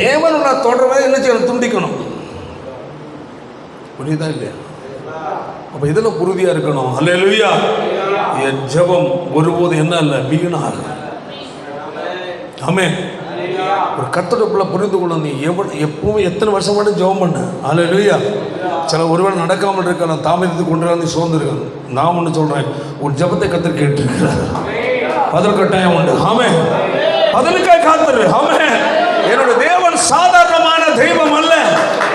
தேவனோட தொடர்பை என்ன செய்யணும்? துண்டிக்கணும். புரியுதா இல்லையா? அப்போ இதில் உறுதியாக இருக்கணும். அல்லேலூயா. என் ஜெபம் ஒருபோது என்ன இல்லை, வீணாகும். ஆமென். ஒரு கர்த்தருக்குள்ள புரிந்து கொள்ள, நீ எப்பவும் எத்தனை வருஷம் மட்டும் ஜெபம் பண்ண. அல்லேலூயா. சில ஒருவேளை நடக்காமல் இருக்க, நான் தாமதித்து கொண்டு வந்து சோர்ந்துருக்கேன். நான் ஒன்று சொல்கிறேன், உன் ஜெபத்தை கர்த்தர் கேட்டிருக்கிறார். பதில் கட்டாயம் உண்டு. ஆமென். பதிலுக்காய் காத்துரு. ஆமென். என்னோட தேவன் சாதாரணமான தெய்வம் அல்ல.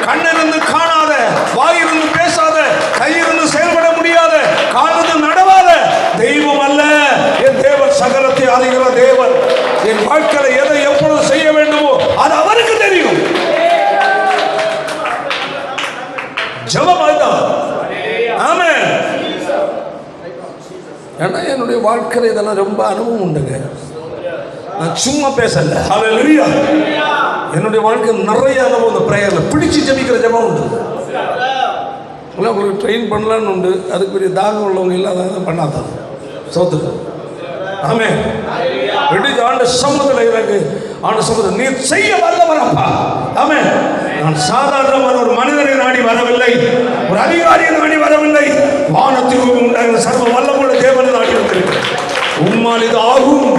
கண்ணிருந்து காணாத, வாயிருந்து பேசாத, கையிருந்து செயல்பட முடியாத, காலிருந்து நடவாத தெய்வம் அல்ல. என் தேவன் சகலத்தை அறிகிற தேவன். என் வாழ்க்கையில் எதை எப்பொழுது செய்ய வேண்டுமோ அது அவருக்கு தெரியும். ஜெபம் அதுதான். ஆமென். ஏன்னா என்னுடைய வாழ்க்கையில் இதெல்லாம் ரொம்ப அனுபவம் உண்டுங்க. நான் சும்மா பேசல. ஹல்லேலூயா. என்னுடைய வாழ்க்கை நிறைய அனுபவம். இந்த ப்ரேயரில் பிடிச்சி ஜெபிக்கிற ஜெபம் உண்டு. உங்களுக்கு ட்ரெயின் பண்ணலான்னு உண்டு. அதுக்கு பெரிய தாகம் உள்ளவங்க இல்லாத பண்ணாதான் சோத்துக்கு. ஆமென். ஆண்டு சமூகத்தில் இருக்கு. ஆண்டு சமூகத்தில் நீ செய்ய வல்லவரப்பா. ஆமென். நான் சாதாரணமான ஒரு மனிதனை நாடி வரவில்லை, ஒரு அதிகாரியை நாடி வரவில்லை. வானத்தில் உண்டாகிற சர்வ வல்லமுள்ள தேவனை நாடி வந்திருக்கிறேன். உம்மால் இது ஆகும்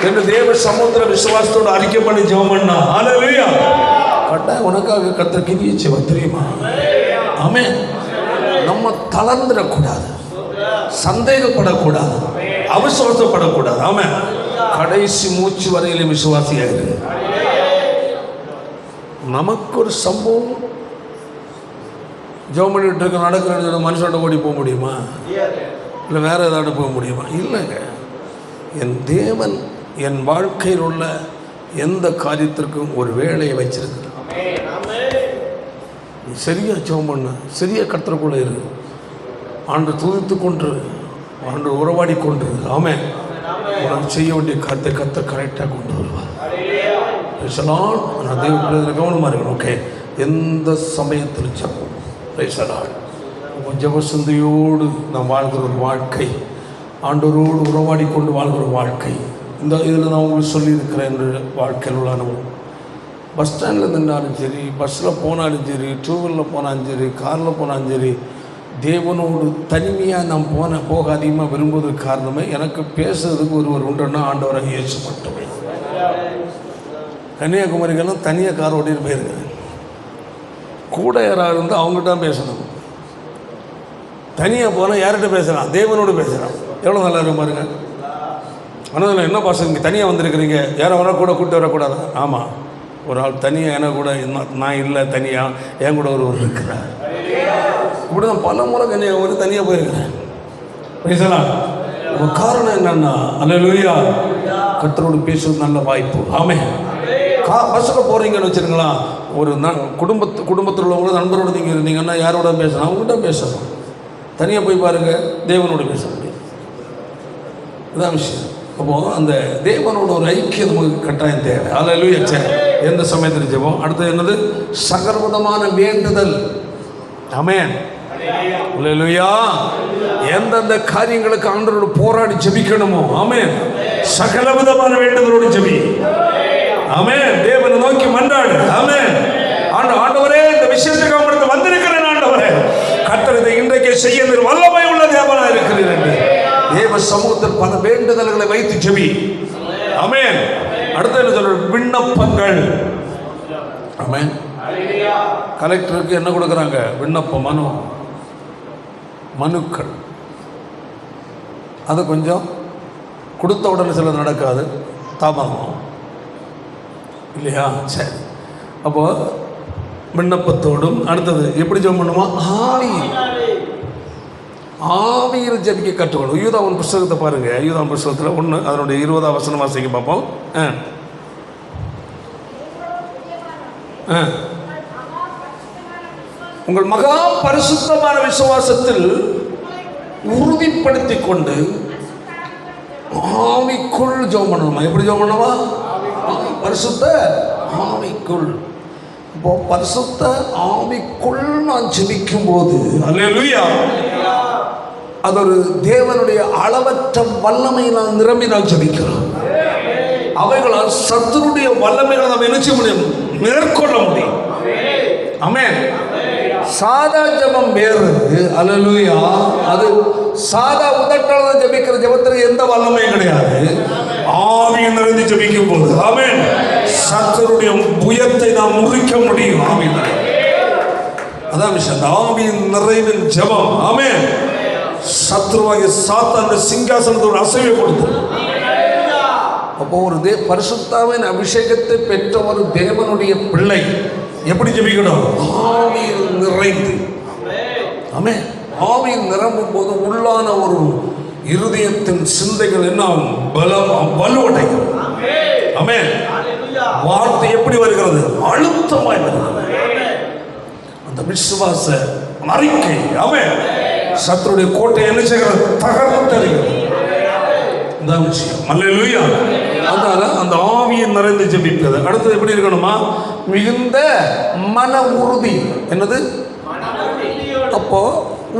என்று தேவ சமுத்திர விசுவாசத்தோடு அறிக்கை பண்ணி ஜெபம் பண்ணா. ஹல்லேலூயா. கட்டாயம் உனக்காக கர்த்தர் கிரியை செய்வார், தெரியுமா? ஆமென். நம்ம தளர்ந்துடக்கூடாது, சந்தேகப்படக்கூடாது, அவிசுவாசப்படக்கூடாது. ஆமென். கடைசி மூச்சு வரையிலும் விசுவாசியாக இருக்கு. நமக்கு ஒரு சம்பவம் ஜெபம் பண்ணிட்டு இருக்க நடக்கிற மனுஷோட ஓடி போக முடியுமா? இல்லை வேற ஏதாவது போக முடியுமா? இல்லைங்க. என் தேவன் என் வாழ்க்கையில் உள்ள எந்த காரியத்திற்கும் ஒரு வேலையை வச்சிருக்கிறார். நீ சரியா ஜெபம் பண்ண, சரியா கர்த்தருக்குள்ள இரு, ஆண்டு துதித்து கொண்டு, ஆண்டு உறவாடி கொண்டு. ஆமென். உனக்கு செய்ய வேண்டிய கருத்தை கர்த்தர் கரெக்டாக கொண்டு வருவார். நான் தேவ கவனமாக இருக்கணும். ஓகே. எந்த சமயத்தில் ஜெபம். ஜெப சிந்தையோடு நாம் வாழ்கிற ஒரு வாழ்க்கை, ஆண்டவரோடு உறவாடி கொண்டு வாழ்கிற வாழ்க்கை. இந்த இதில் நான் உங்களுக்கு சொல்லியிருக்கிறேன். என்று வாழ்க்கையில் உள்ள அனுபவம். பஸ் ஸ்டாண்டில் நின்றாலும் சரி, பஸ்ஸில் போனாலும் சரி, டூ வீலரில் போனாலும் சரி, காரில் போனாலும் சரி, தேவனோடு தனிமையாக நாம் போக அதிகமாக விரும்புவதற்கு காரணமே, எனக்கு பேசுறதுக்கு ஒருவர் உண்டுன்னா ஆண்டவராக இயேசு மட்டுமே. கன்னியாகுமரிக்கெல்லாம் தனியாக கார் ஓட்டிட்டு போயிருக்கேன். கூட யாராக இருந்தால் அவங்ககிட்ட தான் பேசணும். தனியாக போனால் யார்கிட்ட பேசுகிறான்? தேவனோடு பேசுகிறான். எவ்வளோ நல்லா இருக்கும் பாருங்க. ஆனால் என்ன பாசம், இங்கே தனியாக வந்திருக்கிறீங்க, யாரை வேணால் கூட கூப்பிட்டு வரக்கூடாது. ஆமாம், ஒரு ஆள் தனியாக என்ன கூட நான் இல்லை, தனியாக என் கூட ஒருவர் இருக்கிறார். இப்படி தான் பல முறை கன்னியாகுமரி தனியாக போயிருக்கிறேன். பேசலாம். காரணம் என்னன்னா, அல்லேலூயா, கர்த்தரோடு பேசுவது நல்ல வாய்ப்பு. ஆமென். பஸ்ஸில் போகிறீங்கன்னு வச்சுருங்களா, ஒரு குடும்பத்தில் உள்ளவங்களோட நண்பரோடு நீங்கள் இருந்தீங்கன்னா யாரோட பேசணும்? அவங்ககிட்ட பேசணும். தனியாக போய் பாருங்கள், தேவனோடு பேச முடியும். இதுதான் விஷயம். அப்போது அந்த தேவனோட ஒரு ஐக்கியம் நமக்கு கட்டாயம் தேவை. அல்லேலூயா. எந்த சமயத்தில் ஜெபம். அடுத்தது என்னது? சகலவிதமான வேண்டுதல். ஆமென். அல்லேலூயா. எந்தெந்த காரியங்களுக்கு ஆண்டவரோடு போராடி ஜெபிக்கணுமோ, ஆமென், சகலவிதமான வேண்டுதலோடு ஜெபி. ஆமென். தேவனை நோக்கி மன்றாடு. ஆமென். ஆண்டவரே, இந்த விஷயத்துக்கு உங்களுக்கு வந்திருக்கிறேன். ஆண்டவரே, கர்த்தர் இதை இன்றைக்கு செய்ய வல்லமை உள்ள தேவனாக இருக்கிறீர் என்று தேவ சமூகத்தில் பல வேண்டுதல்களை வைத்து ஜெபி. ஆமென். அடுத்து என்ன சொல்ற? விண்ணப்பங்கள். ஆமென். கலெக்டருக்கு என்ன கொடுக்குறாங்க? விண்ணப்பம், மனுக்கள். அதை கொஞ்சம் கொடுத்த உடனே சிலது நடக்காது, தாமதம் இல்லையா? சரி, அப்போ விண்ணப்பத்தோடும் அடுத்தது எப்படி ஜெபம் பண்ணுமா? ஆவியில் ஜெபிக்க கற்றுக்கணும். யூதாவின் புஸ்தகத்தை பாருங்க. யூதாவின் புஸ்தகத்தில் 1 அதனுடைய 20ஆம் வசனம் வாசிக்க பார்ப்போம். உங்கள் மகா பரிசுத்தமான விசுவாசத்தில் உறுதிப்படுத்திக் கொண்டு ஆவிக்குள் ஜெபம் பண்ணணுமா? எப்படி ஜெபம் பண்ணணுமா? பரிசுத்த ஆவிக்குள். இப்போ பரிசுத்த ஆவிக்குள் நான் ஜெபிக்கும் போது அல்லேலூயா, அது ஒரு தேவனுடைய அளவற்ற வல்லமையினால் நிரம்பி நான் ஜெபிக்கிறோம். அவைகளால் சத்துருடைய வல்லமைகளை நாம் என்ன செய்ய முடியும்? மேற்கொள்ள முடியும். ஆமென். சாதா ஜெபம் வேறு, அல்லேலூயா. அது சாதா உதட்டால ஜெபிக்கிற ஜெபத்தில் எந்த வல்லமையும் கிடையாது. ஆவியில் நிறைந்து ஜெபிக்கும் போது ஆமென், சத்துருடைய புயத்தை நாம் முறிக்க முடியும். ஆமென். அதான் விஷயம். ஆவியின் நிறைவின் ஜெபம் ஆமென் சத்ருவாகிய சாத்தானுடைய சிங்காசனத்தோடு அசைவை கொடுத்து. அப்போ ஒரு பரிசுத்தாவின் அபிஷேகத்தை பெற்ற ஒரு தேவனுடைய பிள்ளை எப்படி ஜெபிக்கணும்? ஆவியில் நிறைந்து. ஆமென். ஆவியில் நிரம்பும் போது உள்ளான ஒரு இருதயத்தின் சிந்தைகள் என்ன பலம் வலுவடையும். ஆமென். வார்த்தை எப்படி வருகிறது? அழுத்தமாய் வருகிறது. அந்த விசுவாச அறிக்கை ஆமென் சத்துருடைய கோட்டை என்ன செய்கிறது? தகர்த்தறிகிறது. இந்த விஷயம் அல்லேலூயா. அதனால அந்த ஆவியை நிறைந்து ஜெபிப்பது. அடுத்தது எப்படி இருக்கணுமா? மிகுந்த மன உறுதி. என்னது? அப்போ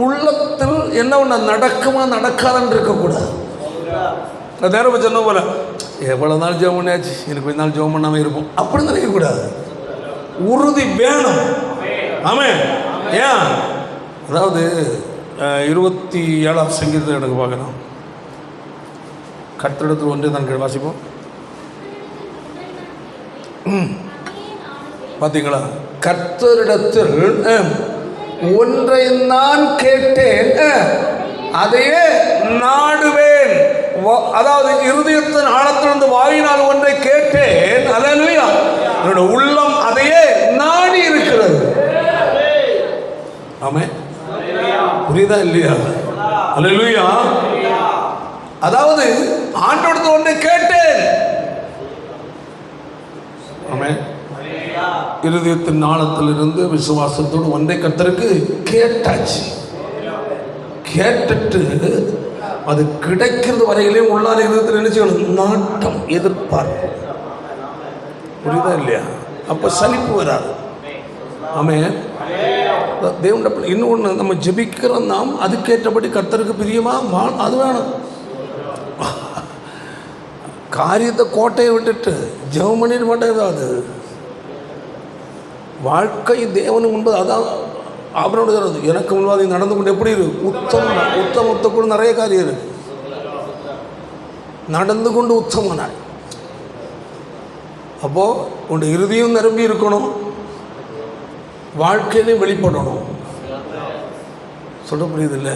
உள்ளத்தில் என்ன ஒன்று நடக்குமா நடக்காதுன்னு இருக்கக்கூடாது. நேரம் சொன்ன போல எவ்வளவு நாள் ஜெபம் பண்ணியாச்சு, எனக்கு கொஞ்ச நாள் ஜெபம் பண்ணாமல் இருப்போம் அப்படின்னு நினைக்கக்கூடாது. உறுதி வேணும். ஆமென். ஏன்? அதாவது 27ஆம் சங்கீதத்தை எனக்கு பார்க்கலாம். கர்த்தரிடத்தில் ஒன்றே தான் வாசிப்போம். பார்த்தீங்களா? கர்த்தரிடத்தில் ஒன்றை நான் கேட்டேன், அதையே நாடுவேன். அதாவது இருதயத்தின் ஆழத்திலிருந்து வாயினால் ஒன்றை கேட்டேன், அல்லேலூயா, என்னோட உள்ளம் அதையே நாடி இருக்கிறது. ஆமென். புரியுதா இல்லையா? அல்லேலூயா. அதாவது ஆண்டவரிடத்தில் ஒன்றை கேட்டேன். ஆமென். இருதயத்தின் ஆழத்திலிருந்து விசுவாசத்தோடு ஒன்றை கர்த்தருக்கு கேட்டாச்சு. கேட்டுட்டு அது கிடைக்கிறது வரையிலே உள்ளார இருதயத்தில் என்ன செய்யணும்? நாட்டம், எதிர்பார்ப்பு. புரியுதா இல்லையா? அப்ப சலிப்பு வராது. ஆமென். தேவனுடைய இன்னொன்று, நம்ம ஜெபிக்கிற நாம் அதுக்கேற்றபடி கர்த்தருக்கு பிரியமா அது வேணும். காரியத்தை கோட்டையை விட்டுட்டு ஜெபம் பண்ணிட மாட்டேங்குது. அது வாழ்க்கை தேவனுக்கு முன்பு. அதான் அவனோட எனக்கு முன்பாக நடந்து கொண்டு எப்படி இருக்கு? உத்தமத்துக்குள்ள நிறைய காரியம் இருக்கு. நடந்து கொண்டு உத்தமனாய். அப்போ உன் இறுதியும் நிரம்பி இருக்கணும், வாழ்க்கையிலையும் வெளிப்படணும். சொல்ல புரியுது இல்லை?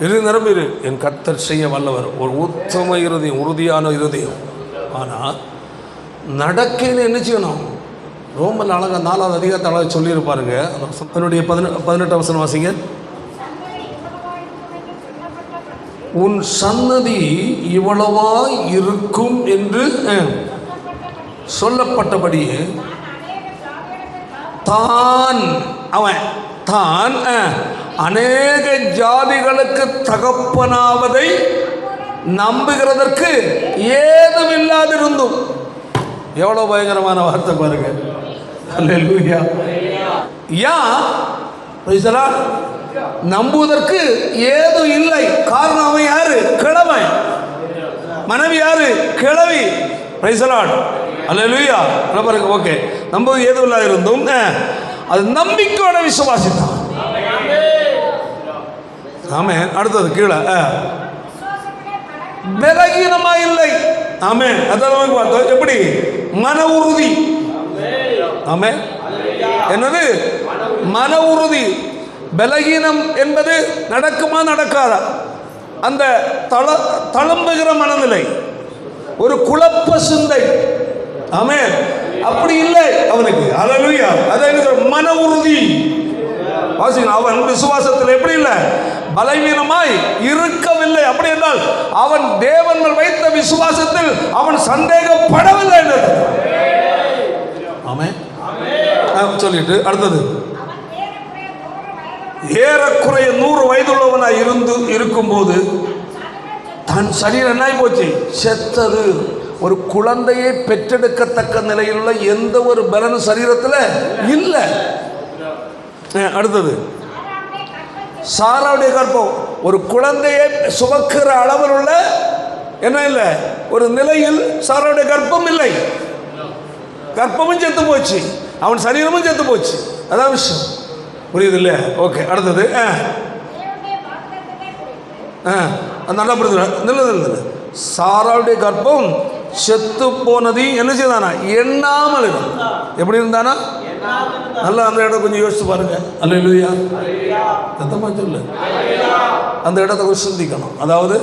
இறுதி நிரம்பிடு. என் கர்த்தர் செய்ய வல்லவர். ஒரு உத்தம இருதயம், உறுதியான இருதயம். ஆனால் நடக்கையில் என்ன செய்யணும்? ரோமன் அழகா 4ஆவது அதிகாரத்தை அழகாக சொல்லியிருப்பாருங்க. அதனுடைய 18ஆம் வசனம் வாசிங்க. உன் சன்னதி இவ்வளவா இருக்கும் என்று சொல்லப்பட்டபடியே தான் அநேக ஜாதிகளுக்கு தகப்பனாவதை நம்புகிறதற்கு ஏதும் இல்லாதிருந்தும். எவ்வளவு பயங்கரமான வார்த்தை பாருங்க. அல்லேலூயா. நம்புவதற்கு ஏதும் இல்லை. காரணம் அவன் யாரு? கிழமை. மனைவி யாரு? கிழவி. Praise the Lord. அல்லேலூயா. பாருங்க. ஓகே, நம்புவது ஏதும் இல்லாதிருந்தும் அது நம்பிக்கையோட விசுவாசித்தான். ஆமென். அடுத்தது கீழே பலகீனமா இல்லை. ஆமென். அதான் பார்த்தோம். எப்படி? மன உறுதி. ஆமென். என்னது? மன உறுதி. பலகீனம் என்பது நடக்குமா நடக்காதா? அந்த தளம்புகிற மனநிலை, ஒரு குழப்ப சிந்தை. ஆமென். அப்படி இல்லை அவனுக்கு. ஹல்லேலூயா. அதான் மன உறுதி. அவன் விசுவாசத்தில் எப்படி இல்லை, பலவீனமாய் இருக்கவில்லை. அப்படி என்றால் அவன் தேவன் வைத்த விசுவாசத்தில் அவன் சந்தேகப்படவில்லை என்றது. ஆமென். சொல்லிட்டு அடுத்தது, ஏறக்குறைய 100 வயதுள்ளவனாய் இருக்கும்போது தன் சரீரம் என்ன போச்சு, செத்தது. ஒரு குழந்தையை பெற்றெடுக்கத்தக்க நிலையில் உள்ள எந்த ஒரு பலனும் சரீரத்தில் இல்லை. அடுத்தது, சாராவுடைய கர்ப்பம் ஒரு குழந்தையை சுமக்கிற அளவில் உள்ள என்ன இல்லை, ஒரு நிலையில் சாராவுடைய கர்ப்பம் இல்லை. கர்ப்பமும் செத்து போச்சு, அவன் சரீரமும் செத்து போச்சு. அதான் விஷயம். புரியுது இல்லை? ஓகே. அடுத்தது, நல்லா புரியுது. சாராவுடைய கர்ப்பம் செத்து போனது என்ன செய்தானா, எண்ணாமல் இருந்தா. எப்படி இருந்தானா, நல்லா அந்த இடம் கொஞ்சம் யோசிச்சு பாருங்க. அல்லேலூயா. சத்தமா சொல்லு. அந்த இடத்தை கொஞ்சம் சிந்திக்கணும். அதாவது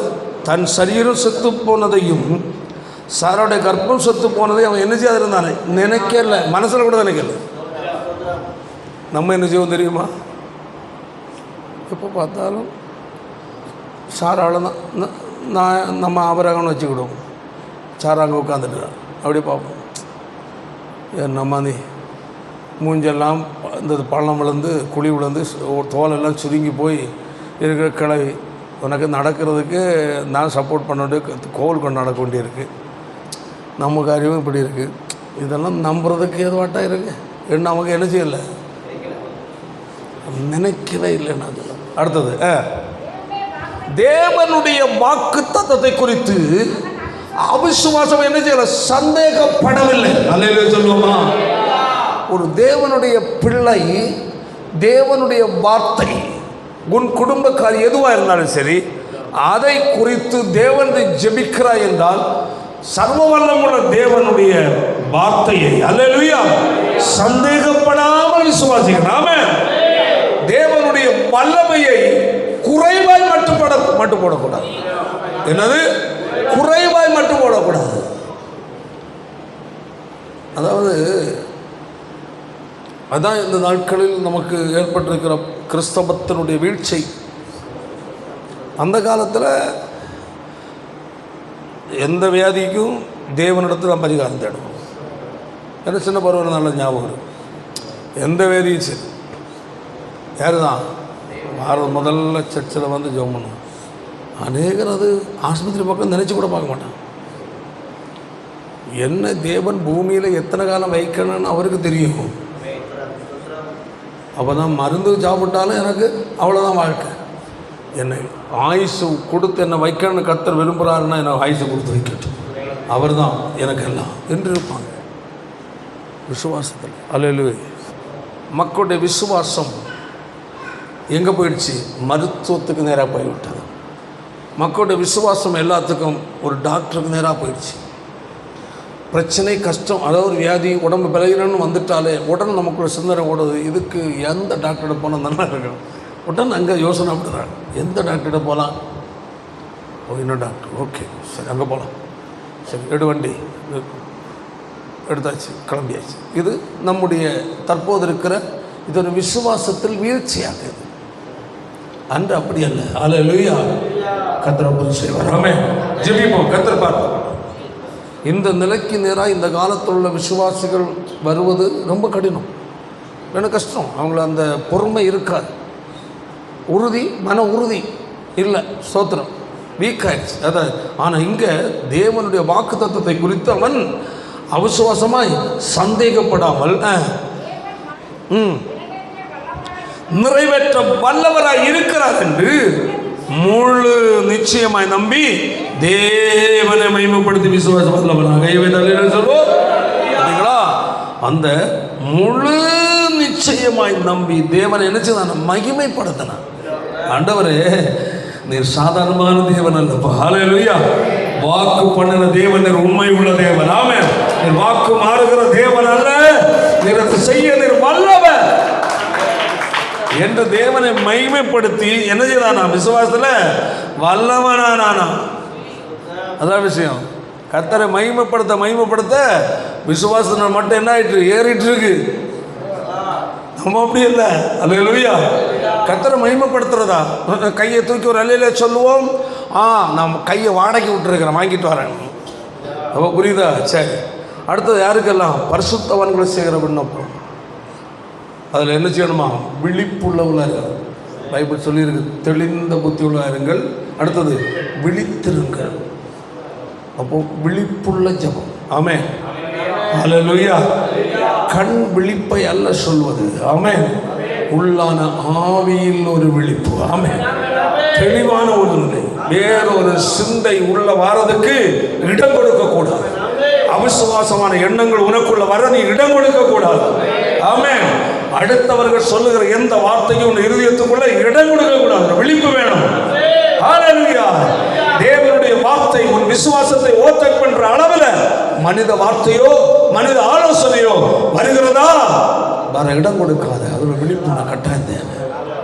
தன் சரீரம் செத்து போனதையும் சாராவுடைய கர்ப்பம் செத்து போனதையும் அவன் என்ன செய்யாது இருந்தானே, நினைக்கல, மனசில் கூட நினைக்கல. நம்ம என்ன செய்வோம் தெரியுமா, எப்போ பார்த்தாலும் சாராவில் தான் நம்ம ஆபரகம்னு வச்சுக்கிடுவோம். சாரா அங்கே உட்காந்துட்டு அப்படியே பார்ப்போம். நம்ம நீ மூஞ்செல்லாம் இந்த பள்ளம் விழுந்து குழி விழுந்து தோலெல்லாம் சுருங்கி போய் இருக்கிற கிளவி, உனக்கு நடக்கிறதுக்கு நான் சப்போர்ட் பண்ணிட்டு கோவில் கொண்டு நடக்க வேண்டியிருக்கு. நம்ம காரியமும் இப்படி இருக்குது. இதெல்லாம் நம்புறதுக்கு எதுவாட்டா இருக்குது. என்ன நமக்கு என்ன செய்யலை, நினைக்கவே இல்லைன்னா. அடுத்தது, தேவனுடைய வாக்கு தத்தத்தை குறித்து அவிசுவாசம் என்ன செய்யல, சந்தேகப்படவில்லை. அல்லேலூயா சொல்லுவோமா. ஒரு தேவனுடைய பிள்ளை, தேவனுடைய வார்த்தை, உன் குடும்ப காரியம் எதுவாக இருந்தாலும் சரி, அதை குறித்து தேவனை ஜெபிக்கிறாய் என்றால் சர்வ வல்லமுள்ள தேவனுடைய வார்த்தையை அல்லேலூயா சந்தேகப்படாமல் விசுவாசிக்கணும். ஆமென். தேவனுடைய வல்லமையை குறைவாய் மட்டும் போடக்கூடாது. என்னது, குறைவாய் மட்டும் போடக்கூடாது. அதாவது அதான் இந்த நாட்களில் நமக்கு ஏற்பட்டிருக்கிற கிறிஸ்தவத்தினுடைய வீழ்ச்சி. அந்த காலத்தில் எந்த வியாதிக்கும் தேவனிடத்தில் நம்ம பரிகாரம் தேடணும். எனக்கு சின்ன பருவம் நல்ல ஞாபகம். எந்த வியாதியும் சரி, யார் தான் முதல்ல சர்ச்சில் வந்து ஜெபம் பண்ணுவோம். அநேகர் அது ஆஸ்பத்திரி பக்கம் நினச்சி கூட பார்க்க மாட்டான். என்ன தேவன் பூமியில் எத்தனை காலம் வைக்கணும்னு அவருக்கு தெரியும். அப்போ தான் மருந்து சாப்பிட்டாலும் எனக்கு அவ்வளோதான் வாழ்க்கை. என்னை ஆயுசு கொடுத்து என்னை வைக்கணும்னு கர்த்தர் விரும்புகிறாருன்னா எனக்கு ஆயுசு கொடுத்து வைக்கட்டும், அவர் தான் எனக்கு எல்லாம் என்று இருப்பாங்க விசுவாசத்தில். அல்லேலூயா. மக்களுடைய விசுவாசம் எங்கே போயிடுச்சு, மருத்துவத்துக்கு நேராக போய்விட்டது. மக்களுடைய விசுவாசம் எல்லாத்துக்கும் ஒரு டாக்டருக்கு நேராக போயிடுச்சு. பிரச்சனை, கஷ்டம், அதாவது ஒரு வியாதி, உடம்பு பலகீனம்னு வந்துட்டாலே உடனே நமக்குள்ள சிந்தனை ஓடுது, இதுக்கு எந்த டாக்டர்கிட்ட போனால் நல்லா இருக்கணும். உடனே அங்கே யோசனை அப்படிறாங்க, எந்த டாக்டர்கிட்ட போகலாம். இன்னும் டாக்டர், ஓகே சரி அங்கே போகலாம். சரி எடு வண்டி எடுத்தாச்சு, கிளம்பியாச்சு. இது நம்முடைய தற்போது இருக்கிற இது ஒரு விசுவாசத்தில் வீழ்ச்சியாகுது. அன்று அப்படி அல்ல. அல்லேலூயா. கர்த்தர் அப்படி செய்வார். ஆமென். ஜெபிப்போம். கர்த்தர் பார்ப்போம். இந்த நிலைக்கு நேராக இந்த காலத்தில் உள்ள விசுவாசிகள் வருவது ரொம்ப கடினம், எனக்கு கஷ்டம். அவங்கள அந்த பொறுமை இருக்காது, உறுதி, மன உறுதி இல்லை, ஸ்தோத்திரம், வீக் ஆயிடுச்சு. அதான். ஆனால் இங்கே தேவனுடைய வாக்கு தத்தத்தை குறித்து அவன் அவிசுவாசமாய் சந்தேகப்படாமல் நிறைவேற்ற வல்லவராய் இருக்கிறார் என்று முழு நிச்சயமாய் நம்பி தேவனை மகிமைப்படுத்தி விசுவாசம் வல்லவராக சொல்வோம். அந்த முழு நிச்சயமாய் நம்பி தேவனை நினைச்சுதான் மகிமைப்படுத்தினான். ஆண்டவரே, நீர் சாதாரணமான தேவன் அல்லப்பா. ஹல்லேலூயா. வாக்கு பண்ணின தேவன் நீர் உண்மை உள்ள தேவன். ஆமென். நீர் வாக்கு மாறுகிற தேவன் அல்ல, நீர் அதை செய்ய நீர் வல்லவர் என்று தேவனை மகிமைப்படுத்தி என்ன செய்யலாம், விசுவாசத்தில் வல்லவனா நானா? அதான் விஷயம். கர்த்தரை மகிமைப்படுத்த விசுவாசம் மட்டும் என்ன ஆயிட்டு ஏறிட்டு இருக்கு. நம்ம அப்படி இல்லை. அல்லேலூயா. கர்த்தரை மகிமைப்படுத்துறதா? கையை தூக்கி ஒரு அல்லேலூயா சொல்லுவோம். நான் கையை வாடகைக்கு விட்டுருக்கிறேன், வாங்கிட்டு வரேன். அப்போ புரியுதா? சரி. அடுத்தது யாருக்கெல்லாம்? பரிசுத்தவான்களை செய்கிற விண்ணப்பம். அதில் என்ன செய்யணுமா? விழிப்புள்ளவர்களாக. பைபிள் சொல்லியிருக்கு, தெளிந்த புத்தி உள்ளாருங்கள். அடுத்தது விழித்திருங்கள். அப்போ விழிப்புள்ள ஜெபம். ஆமென். அல்லேலூயா. கண் விழிப்பை அல்ல சொல்வது. ஆமென். உள்ளான ஆவியில் ஒரு விழிப்பு. ஆமென். தெளிவான ஒரு நிலை, வேறொரு சிந்தை உள்ள வாரதுக்கு இடம் கொடுக்க கூடாது. அவிசுவாசமான எண்ணங்கள் உனக்குள்ள வர நீ இடம் கொடுக்க கூடாது. ஆமென். அடுத்தவர்கள் சொல்லுகிற எந்த வார்த்தையும் உன் இருதயத்துக்குள்ள இடம் கொடுக்க கூடாது. விழிப்பு வேணும். ஹல்லேலூயா. தேவனுடைய வார்த்தை உன் விசுவாசத்தை ஓவர்டேக் பண்ற அளவுல மனித வார்த்தையோ மனித ஆலோசனையோ வருகிறதா, வர இடம் கொடுக்காது. அதுல விழிப்பு நான் கட்டாயம் தேவை.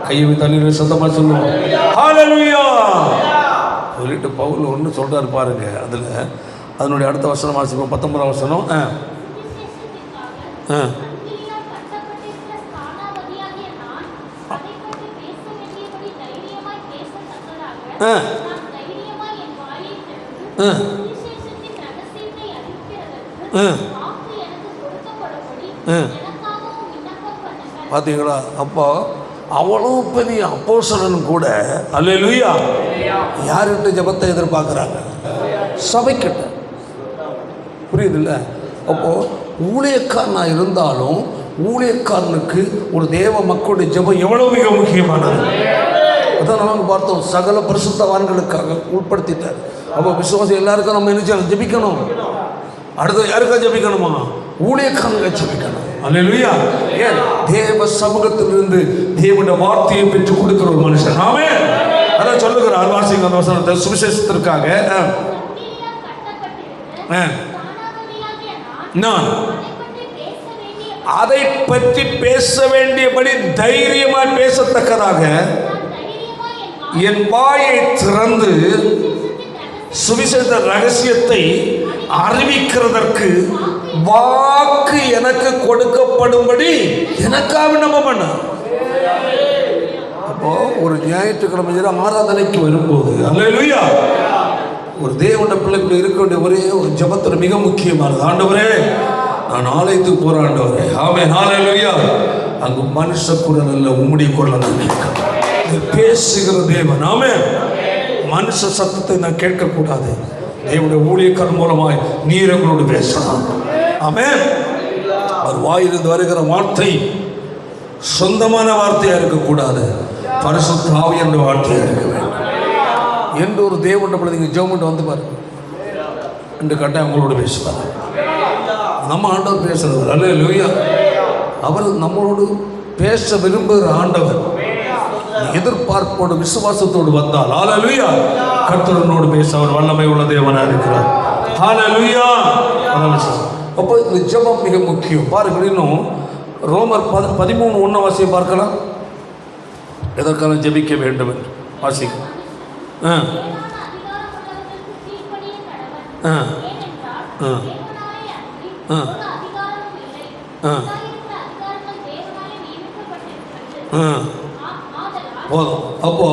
கையை தண்ணீர் சத்தமா சொல்லுவோம். ஹல்லேலூயா. சொல்லிட்டு பவுல் ஒன்று சொல்றாரு பாருங்க. அதுல அதனுடைய அடுத்த வசனம் வாசிப்போம். 19ஆம் வசனம். பார்த்தீங்களா? அப்போ அவ்வளோ பெரிய அப்போஸ்தலன் கூட அல்லேலூயா யார்கிட்ட ஜெபத்தை எதிர்பார்க்குறாங்க? சபைக்கிட்ட. புரியுதுல்ல? அப்போது ஊழியக்காரனாக இருந்தாலும் ஊழியக்காரனுக்கு ஒரு தேவ மக்களுடைய ஜெபம் எவ்வளோ மிக முக்கியமானது. அதான் நமக்கு பார்த்தோம். சகல பரிசுத்தவான்களுக்காக உட்படுத்திட்டார். அப்போ விசுவாசம் எல்லாருக்கும் நம்ம என்ன செய்யணும்? ஜெபிக்கணும். அடுத்து யாருக்கா ஜெபிக்கணுமா? ஊழியக்காரங்க ஜெபிக்கணும். அல்லேலூயா. ஏன்? தேவ சமூகத்திலிருந்து தேவனுடைய வார்த்தையை பெற்றுக் கொடுக்கிற ஒரு மனுஷன். ஆமென். அதான் சொல்லுகிறார். வாசிங்க அந்த வசனத்தை. சுவிசேஷத்திற்காக நான் அதை பற்றி பேச வேண்டியபடி தைரியமாய் பேசத்தக்கதாக என் வாயை திறந்து சுவிசேஷ ரகசியத்தை அறிவிக்கிறதற்கு வாக்கு எனக்கு கொடுக்கப்படும்படி எனக்காக நம்ம பண்ண. அப்போ ஒரு ஞாயிற்றுக்கிழமை ஆராதனைக்கு வரும்போது அல்லேலூயா ஒரு தேவனுடைய பிள்ளைக்குள்ள இருக்க வேண்டிய ஒரே ஒரு ஜெபத்துல மிக முக்கியமானது, ஆண்டவரே நான் ஆலயத்துக்கு போறேன் ஆண்டவரே. ஆமென். ஹல்லேலூயா. அங்கு மனுஷ குரல் அல்ல, உம்முடைய குரல் நான் கேட்கிறேன். பேசுகிற தேவன். ஆமென். மனுஷ சத்தத்தை நான் கேட்கக்கூடாது. தேவனுடைய ஊழியக்காரர் மூலமாய் நீர் எங்களோடு பேசணும். ஆமென். அவர் வாயிலிருந்து வருகிற வார்த்தை சொந்தமான வார்த்தையா இருக்கக்கூடாது, பரிசுத்த ஆவி என்ற வார்த்தையா இருக்க வேண்டும் என்று ஒரு தேவனுடைய பிள்ளைங்க ஜெபம் வந்து பாருங்க. என்று கட்டாயம் உங்களோடு பேசுவார். நம்ம ஆண்டவர் பேசுறது. அல்லேலூயா. அவர் நம்மளோடு பேச விரும்புகிற ஆண்டவர். எதிர்பார்ப்போடு விசுவாசத்தோடு வந்தால் அல்லேலூயா கர்த்தரோடு பேச அவர் வல்லமை உள்ள தேவனாக இருக்கிறார். அல்லேலூயா. அப்போ இந்த ஜெபம் மிக முக்கியம். பாருங்கள், இன்னும் ரோமர் 13:1 வாசியை பார்க்கலாம். எதற்கான ஜெபிக்க வேண்டும் என்று வாசிக்க. போதும். அப்போ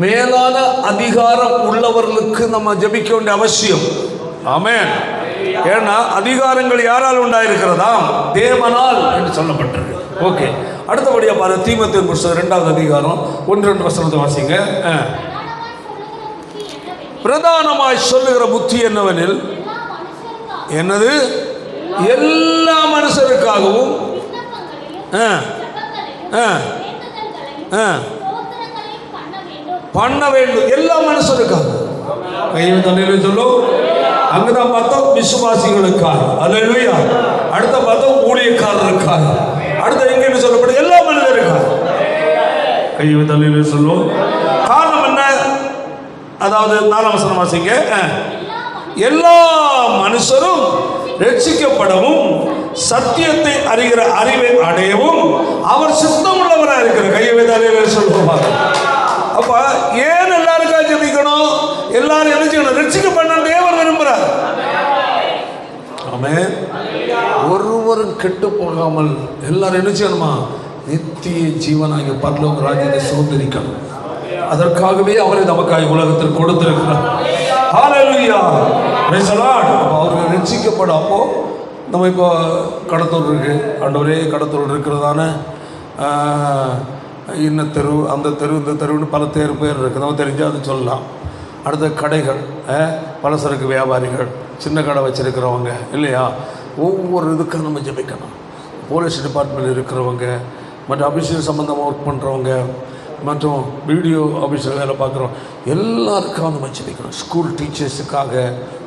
மேலான அதிகாரம் உள்ளவர்களுக்கு நம்ம ஜெபிக்க வேண்டிய அவசியம். ஆமென். ஏன்னா அதிகாரங்கள் யாரால் உண்டாயிருக்கிறதா? தேவனால் என்று சொல்லப்பட்டிருக்கு. ஓகே. அடுத்தபடியா பாரு, தீமோத்தேயு புத்தகம் 2ஆம் அதிகாரம் 1-2 வசனத்தை வாசிங்க. பிரதானமாய் சொல்லுகிற புத்தி என்னவெனில், என்னது? எல்லா மனுஷருக்காகவும் பண்ண வேண்டும். எல்லா மனுஷருக்காக. கையை தண்ணியில் சொல்லும். அங்கதான் பார்த்தோம் விசுவாசிகளுக்காக. அல்லேலூயா. அடுத்த பார்த்தோம் ஊழியக்காரருக்காக. அடுத்த எங்கன்னு சொல்லப்படும் எல்லா மனிதருக்காக. கையை தண்ணியில் சொல்லும். காரணம் என்ன? அதாவது 4ஆம் வசனம் வாசிங்க. எல்லா மனுஷரும் ரட்சிக்கப்படவும் சத்தியத்தை அறிகிற அறிவை அடையவும் அவர் சித்தம் உள்ளவராக இருக்கிற. கையை தண்ணியில் சொல்லுவாங்க. அப்ப ஏன் எல்லாருக்கா ஜெபிக்க எல்லாரும் என்ன செய்யணும்? ரட்சிக்கப்பட தேவன் விரும்புகிறார். ஆமென். ஒருவரும் கெட்டு போகாமல் எல்லாரும் என்ன செய்யணுமா? நித்திய ஜீவனாகிய பரலோக ராஜ்யத்தை சுதந்திரிக்கணும். அதற்காகவே அவரை நமக்காக உலகத்தில் கொடுத்திருக்கிறார். ஹல்லேலூயா, பிரைஸ் தி லார்ட். அவர்கள் ரட்சிக்கப்பட அப்போ நம்ம இப்போ கடத்தூர் இருக்கு, ஆண்டவரே கடத்தூர் இருக்கிறதான இன்ன தெரு, அந்த தெரு, இந்த தெருவுன்னு பல பேர் இருக்குது, நம்ம தெரிஞ்சால் அது சொல்லலாம். அடுத்த கடைகள், பலசரக்கு வியாபாரிகள், சின்ன கடை வச்சுருக்கிறவங்க இல்லையா, ஒவ்வொரு இதுக்கும் நம்ம ஜெபிக்கணும். போலீஸ் டிபார்ட்மெண்ட் இருக்கிறவங்க, மற்ற அபிஷேக சம்மந்தமாக ஒர்க் பண்ணுறவங்க, மற்றும் வீடியோ ஆஃபீஸில் வேலை பார்க்குறோம், எல்லாருக்காக நம்ம ஜெபிக்கணும். ஸ்கூல் டீச்சர்ஸுக்காக,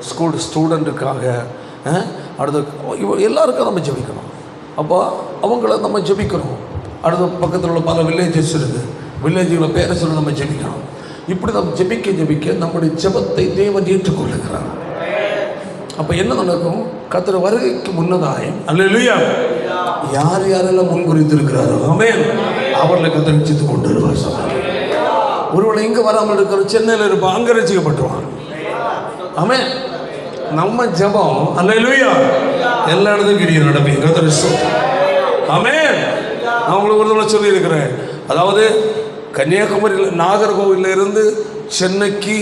ஸ்கூல் ஸ்டூடெண்ட்டுக்காக, அடுத்து எல்லாருக்கும் நம்ம ஜெபிக்கணும். அப்போ அவங்கள நம்ம ஜெபிக்கணும். அடுத்த பக்கத்தில் உள்ள பல வில்லேஜஸ் இருக்குது, வில்லேஜுகளை பேரை சொல்லி நம்ம ஜெபிக்கணும். இப்படி நம்ம ஜெபிக்க நம்முடைய ஜெபத்தை தேவன் ஏற்றுக்கொள்ளுகிறார். அப்போ என்ன நடக்கும்? கர்த்தர் வருகைக்கு முன்னதாய் அல்லேலூயா யார் யாரெல்லாம் முன்குறித்திருக்கிறாரோ ஆமென், அவர்களை கர்த்தர் ரட்சித்து கொண்டு வருவார். ஒருவேளை இங்கே வராமல் இருக்கிற சென்னையில் இருப்பான், அங்கே ரட்சிக்கப்பட்டுருவான். ஆமென். நம்ம ஜெபம் அல்லேலூயா எல்லா இடத்துக்கும் கிரியை நடப்பீங்க. கர்த்தர் ஆமென். நான் உங்களுக்கு ஒரு தடவை சொல்லியிருக்கிறேன், அதாவது கன்னியாகுமரியில் நாகர்கோவிலில் இருந்து சென்னைக்கு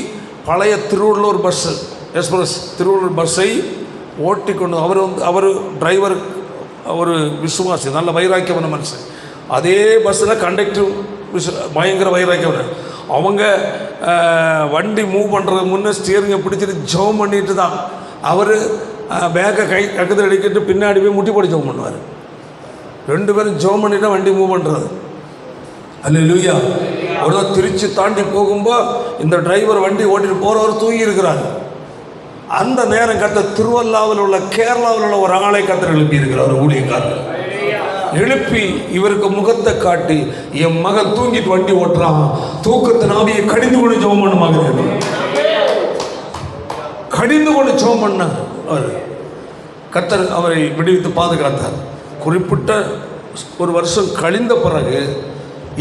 பழைய திருவள்ளூர் பஸ்ஸு, எக்ஸ்பிரஸ் திருவள்ளூர் பஸ்ஸை ஓட்டி கொண்டு அவர் டிரைவர் ஒரு விசுவாசி, நல்ல வைராக்கியமான மனுஷன். அதே பஸ்ஸில் கண்டக்டர் பயங்கர வைராக்கியம். அவங்க வண்டி மூவ் பண்ணுறதுக்கு முன்னே ஸ்டியரிங்கை பிடிச்சிட்டு ஜெபம் பண்ணிட்டு தான் அவர் பேக்கை கக்கத்தில் அடிக்கிட்டு பின்னாடி போய் முட்டி போட்டு ஜெபம் பண்ணுவார். 2 பேரும் ஜெபம் பண்ணிட்டு வண்டி மூவ் பண்ணுறது. அல்லேலூயா. ஒரு தான் திருச்சி தாண்டி போகும்போது இந்த டிரைவர் வண்டி ஓட்டிட்டு போகிறவர் தூங்கி இருக்கிறார். அந்த நேரம் கர்த்தர் திருவல்லாவில் உள்ள கேரளாவில் உள்ள ஒரு ஆளை கர்த்தர் எழுப்பி இருக்கிறார். ஊழியக்காரர் எழுப்பி இவருக்கு முகத்தை காட்டி, என் மகன் தூங்கிட்டு வண்டி ஓட்டுறான், தூக்கத்தின் ஆவியை கடிந்து கொண்டு ஜெபம் பண்ணுமாங்க. கடிந்து கொண்டு ஜெபம் பண்ணார். கர்த்தர் அவரை விடுவித்து பாதுகாத்தார். குறிப்பிட்ட ஒரு வருஷம் கழிந்த பிறகு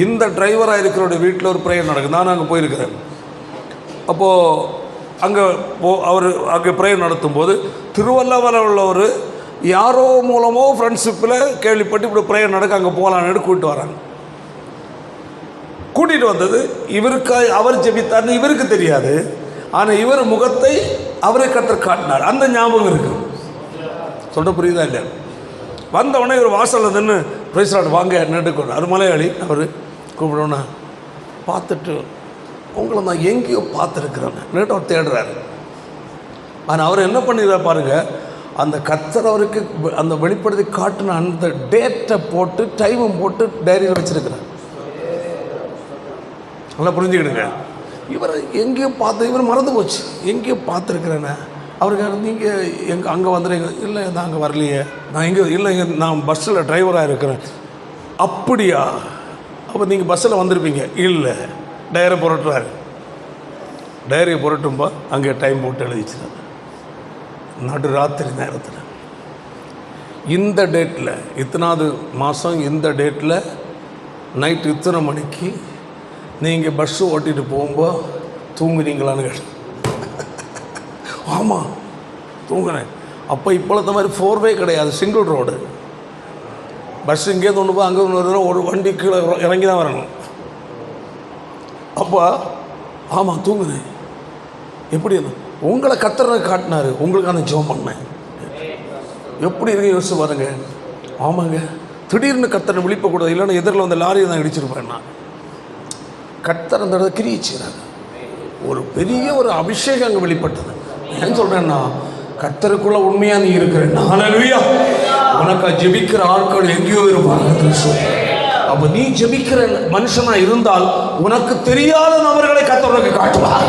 இந்த டிரைவராக இருக்கிறவருடைய வீட்டில் ஒரு ப்ரேயர் நடக்குது. நான் அங்கே போயிருக்கிறேன். அப்போது அவர் அங்கே ப்ரேயர் நடத்தும்போது திருவள்ளாவில் உள்ளவர் யாரோ மூலமோ ஃப்ரெண்ட்ஷிப்பில் கேள்விப்பட்டு இப்படி ப்ரேயர் நடக்க அங்கே போகலான்னு கூப்பிட்டு வராங்க. கூட்டிகிட்டு வந்தது இவருக்கு, அவர் ஜெபித்தார்னு இவருக்கு தெரியாது. ஆனால் இவர் முகத்தை அவரை கர்த்தர் காட்டினார். அந்த ஞாபகம் இருக்குது. சொல்ல புரியுதா இல்லை? வந்தவொடனே இவர் வாசலில் நின்று பிரைஸ் தி லார்ட் வாங்க நின்றுக்கணும். அது மலையாளி. அவர் கூப்பிடணுன்னா பார்த்துட்டு உங்களை நான் எங்கேயோ பார்த்துருக்குறேன் நேற்று அவர் தேடுறாரு. ஆனால் அவர் என்ன பண்ணிடுறார் பாருங்கள், அந்த கர்த்தர் அவருக்கு அந்த வெளிப்படுத்தி காட்டின அந்த டேட்டை போட்டு டைமும் போட்டு டைரியில் வச்சுருக்கிறார். நல்லா புரிஞ்சுக்கிடுங்க. இவர் எங்கேயோ பார்த்து இவர் மறந்து போச்சு, எங்கேயோ பார்த்துருக்குறேண்ணே. அவருக்கு நீங்கள் அங்கே வந்துடுங்க. இல்லை நான் அங்கே வரலையே, நான் எங்கே இல்லைங்க, நான் பஸ்ஸில் டிரைவராக இருக்கிறேன். அப்படியா? அப்போ நீங்கள் பஸ்ஸில் வந்திருப்பீங்க. இல்லை, டைரி புரட்டுறாரு. டைரியை புரட்டும்போ அங்கே டைம் போட்டு எழுதிச்சுறாரு. நடு ராத்திரி நேரத்தில் இந்த டேட்டில் இத்தனாவது மாதம் இந்த டேட்டில் நைட்டு இத்தனை மணிக்கு நீங்கள் பஸ்ஸு ஓட்டிகிட்டு போகும்போது தூங்குனீங்களான்னு கேட்டேன். ஆமாம் தூங்கினேன். அப்போ இப்பொழுது மாதிரி 4-வே கிடையாது, சிங்கிள் ரோடு. பஸ் இங்கேருந்து ஒன்று போய் அங்கே ஒன்று ஒரு வண்டி கீழே இறங்கி தான் வரணும். அப்போ ஆமாம் தூங்குனேன். எப்படி உங்களை கர்த்தரை காட்டினார், உங்களுக்கான ஜெபம் பண்ணேன். எப்படி இருக்கு யோசிச்சு பாருங்க. ஆமாங்க, திடீர்னு கர்த்தரை விழிப்பக்கூடாது, இல்லைன்னா எதிரில் வந்து லாரியை தான் இடிச்சிருப்பேன். நான் கர்த்தர் அந்த இடத்த கிரியிச்சார். ஒரு பெரிய ஒரு அபிஷேகம் அங்கே வெளிப்பட்டது. ஏன் சொல்கிறேன்னா, கர்த்தருக்குள்ள உண்மையாக நீ இருக்கிறேன். ஹல்லேலூயா. உனக்கு ஜெபிக்கிற ஆட்கள் எங்கேயோ இருப்பாங்க. அப்போ நீ ஜெபிக்கிற மனுஷனாக இருந்தால் உனக்கு தெரியாத நபர்களை கர்த்தர் உனக்கு காட்டுவார்.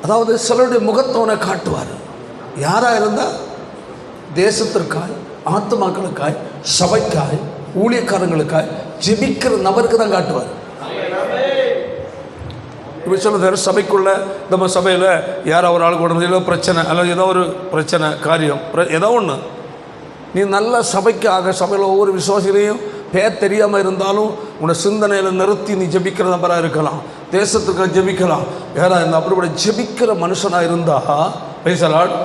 அதாவது சிலருடைய முகத்தை உனக்கு காட்டுவார். யாராக இருந்தால் தேசத்திற்காய், ஆத்துமாக்களுக்காய், சபைக்காய், ஊழியக்காரங்களுக்காய் ஜெபிக்கிற நபருக்கு தான் காட்டுவார். இப்போ சொல்லுறாரு, சபைக்குள்ளே நம்ம சபையில் யாரோ ஒரு ஆளுக்கு உடனே ஏதோ பிரச்சனை அல்லது ஏதோ ஒரு பிரச்சனை காரியம் ஏதோ ஒன்று, நீ நல்ல சபைக்காக சபையில் ஒவ்வொரு விசுவாசிகளையும் பேர் தெரியாமல் இருந்தாலும் உன்னை சிந்தனையில் நிறுத்தி நீ ஜெபிக்கிற நபராக இருக்கலாம், தேசத்துக்காக ஜெபிக்கலாம். யாராக இருந்தால் அப்படிப்பட்ட ஜெபிக்கிற மனுஷனாக இருந்தால் பேசலாட்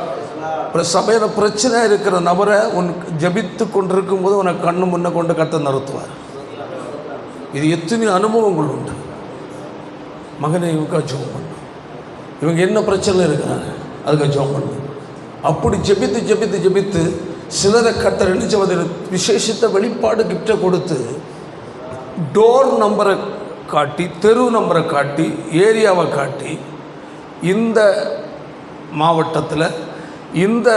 சபையில் பிரச்சனையாக இருக்கிற நபரை உன் ஜெபித்து கொண்டிருக்கும் போது உனக்கு கண்ணு முன்ன கொண்டு கத்த நிறுத்துவார். இது எத்தனை அனுபவங்கள் உண்டு. மகனை இவங்க ஜோம் பண்ணு, இவங்க என்ன பிரச்சனை இருக்கிறாங்க அதுக்காக ஜோம் பண்ணு. அப்படி ஜெபித்து ஜெபித்து ஜெபித்து சிலரை கத்தர் நினைச்சவதில் விசேஷித்த வெளிப்பாடு கிஃப்டை கொடுத்து டோர் நம்பரை காட்டி, தெரு நம்பரை காட்டி, ஏரியாவை காட்டி, இந்த மாவட்டத்தில் இந்த